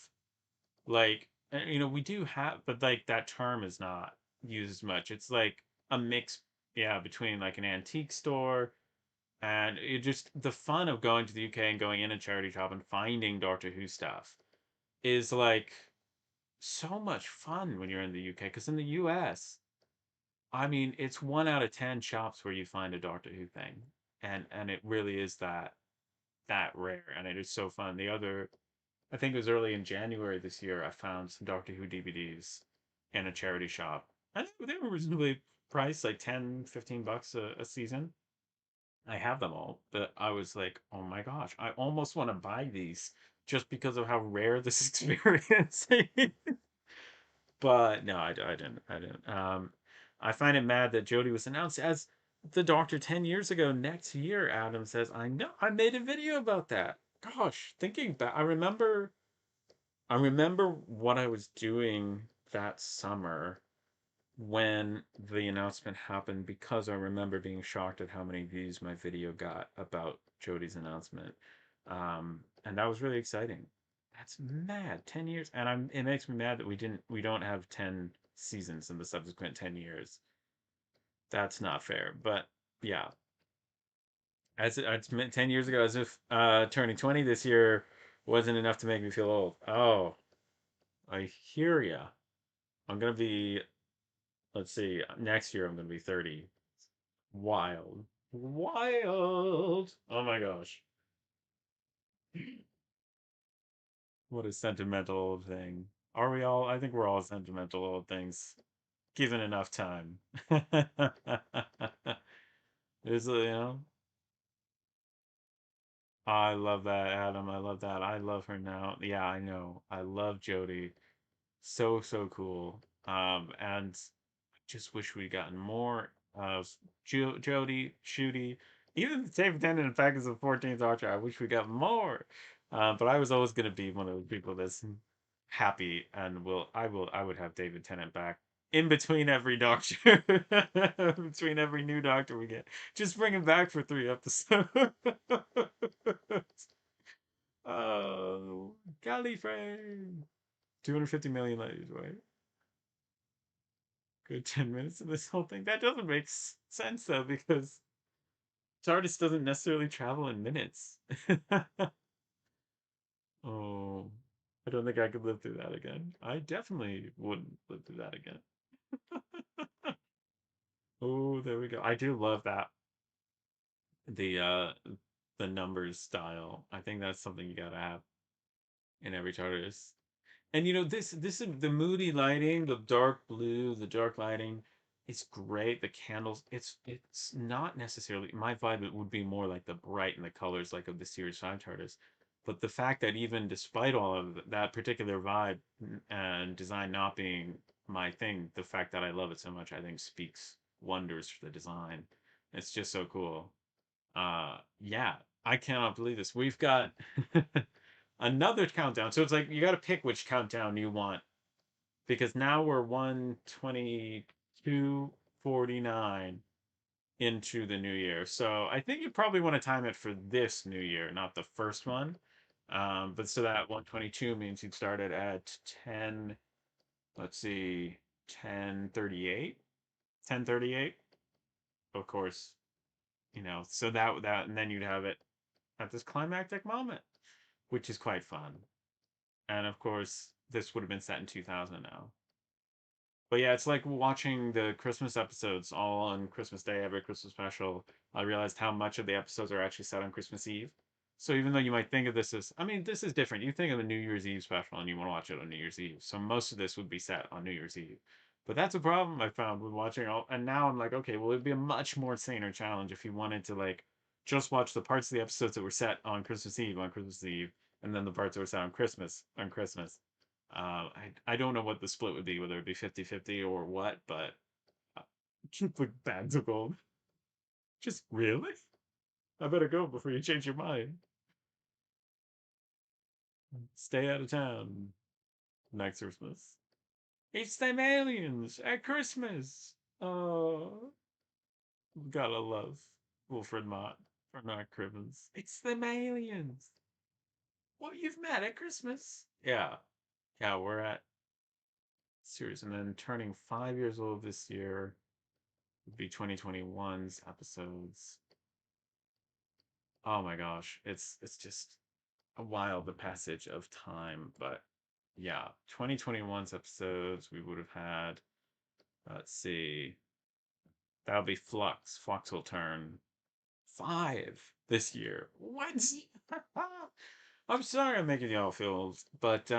like, we do have, but like that term is not used much. It's like a mix, yeah, between like an antique store and it just the fun of going to the UK and going in a charity shop and finding Doctor Who stuff is like so much fun when you're in the UK. Because in the US, I mean, it's 1 out of 10 shops where you find a Doctor Who thing, and it really is that rare, and it is so fun. The other I think it was early in January this year, I found some Doctor Who DVDs in a charity shop. And they were reasonably priced, like 10, 15 bucks a season. I have them all, but I was like, oh my gosh, I almost want to buy these just because of how rare this experience is. But no, I didn't. I didn't. I find it mad that Jodie was announced as the Doctor 10 years ago. Next year, Adam says, I know, I made a video about that. Gosh, thinking back, I remember what I was doing that summer when the announcement happened because I remember being shocked at how many views my video got about Jodie's announcement. And that was really exciting. That's mad. 10 years. And it makes me mad that we don't have 10 seasons in the subsequent 10 years. That's not fair. But yeah, it's 10 years ago, as if turning 20 this year wasn't enough to make me feel old. Oh, I hear ya. I'm gonna be, let's see, next year I'm gonna be 30. Wild. Wild. Oh my gosh. What a sentimental old thing. Are we all? I think we're all sentimental old things, given enough time. There's I love that, Adam. I love that. I love her now. Yeah, I know. I love Jodie. So, so cool. And just wish we'd gotten more of Jody, Shooty, even David Tennant. In fact, as a 14th Archer, I wish we got more. But I was always going to be one of the people that's happy, and I would have David Tennant back in between every Doctor, between every new Doctor we get. Just bring him back for 3 episodes. Oh, Gallifrey. 250 million light right? Good 10 minutes of this whole thing. That doesn't make sense though, because TARDIS doesn't necessarily travel in minutes. Oh, I don't think I could live through that again. I definitely wouldn't live through that again. Oh, there we go. I do love that. The numbers style. I think that's something you gotta have in every TARDIS. And this is the moody lighting, the dark blue, the dark lighting. It's great. The candles. It's not necessarily my vibe. It would be more like the bright and the colors like of the Series 5 TARDIS. But the fact that even despite all of that particular vibe and design not being my thing, the fact that I love it so much, I think speaks wonders for the design. It's just so cool. Yeah, I cannot believe this. We've got another countdown. So it's like you got to pick which countdown you want because now we're 122:49 into the new year. So I think you probably want to time it for this new year, not the first one. But so that 122 means you'd start it at 10, let's see, 10:38. 10:38, of course, so that and then you'd have it at this climactic moment, which is quite fun. And of course, this would have been set in 2000 now. But yeah, it's like watching the Christmas episodes all on Christmas Day, every Christmas special. I realized how much of the episodes are actually set on Christmas Eve. So even though you might think of this as, I mean, this is different. You think of a New Year's Eve special and you want to watch it on New Year's Eve. So most of this would be set on New Year's Eve. But that's a problem I found with watching all. And now I'm like, okay, well, it'd be a much more saner challenge if you wanted to like just watch the parts of the episodes that were set on Christmas Eve, and then the parts that were set on Christmas. I don't know what the split would be, whether it be 50-50 or what, but uh, like bags of gold. Just really? I better go before you change your mind. Stay out of town next Christmas. It's them aliens at Christmas. Oh, gotta love Wilfred Mott for not Cribbins. It's them aliens. What you've met at Christmas? Yeah, yeah, we're at series, and then turning 5 years old this year would be 2021's episodes. Oh my gosh, it's just a wild the passage of time, but yeah, 2021's episodes we would have had. Let's see, that'll be Flux. Flux will turn 5 this year. What? I'm sorry I'm making y'all feel, but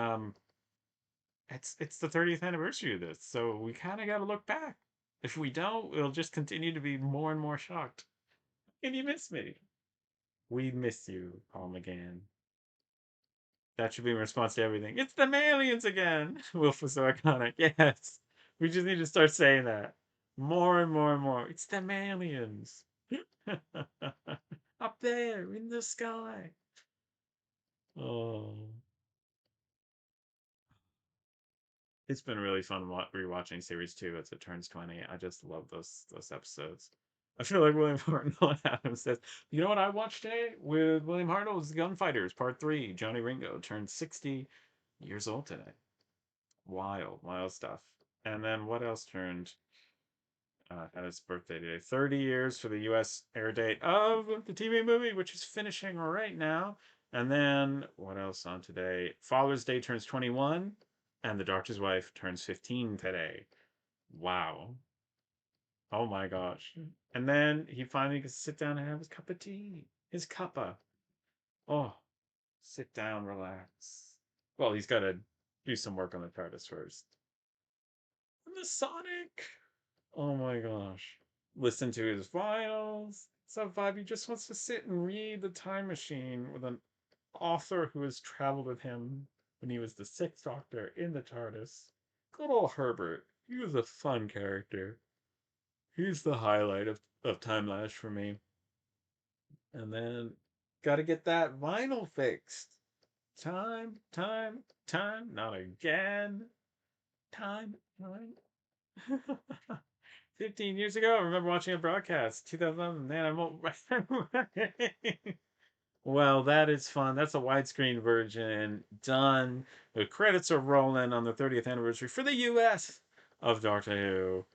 it's the 30th anniversary of this, so we kind of got to look back. If we don't, we'll just continue to be more and more shocked. And you miss me. We miss you, Paul McGann. That should be in response to everything. It's the aliens again. Wolf was so iconic. Yes. We just need to start saying that. More and more and more. It's the aliens. Up there in the sky. Oh. It's been really fun rewatching series 2 as it turns 20. I just love those episodes. I feel like William Hartnell Adams says, you know what I watched today with William Hartnell was Gunfighters Part 3. Johnny Ringo turned 60 years old today. Wild, wild stuff. And then what else turned at his birthday today? 30 years for the US air date of the TV movie, which is finishing right now. And then what else on today? Father's Day turns 21, and The Doctor's Wife turns 15 today. Wow. Oh my gosh. And then he finally gets to sit down and have his cup of tea. His cuppa. Oh, sit down, relax. Well, he's got to do some work on the TARDIS first. And the Sonic. Oh my gosh. Listen to his files. So vibe, he just wants to sit and read The Time Machine with an author who has traveled with him when he was the Sixth Doctor in the TARDIS. Good old Herbert. He was a fun character. He's the highlight of Time Lash for me. And then gotta get that vinyl fixed. Time, time, time, not again. Time, time. 15 years ago, I remember watching a broadcast. 2000, man, well, that is fun. That's a widescreen version done. The credits are rolling on the 30th anniversary for the US of Doctor Who.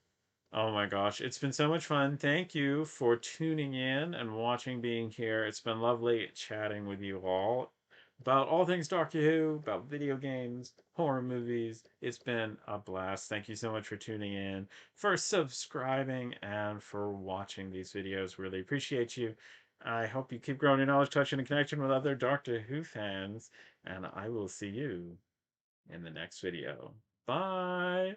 Oh my gosh, it's been so much fun. Thank you for tuning in and watching, being here. It's been lovely chatting with you all about all things Doctor Who, about video games, horror movies. It's been a blast. Thank you so much for tuning in, for subscribing, and for watching these videos. Really appreciate you. I hope you keep growing your knowledge, touching, and connection with other Doctor Who fans, and I will see you in the next video. Bye!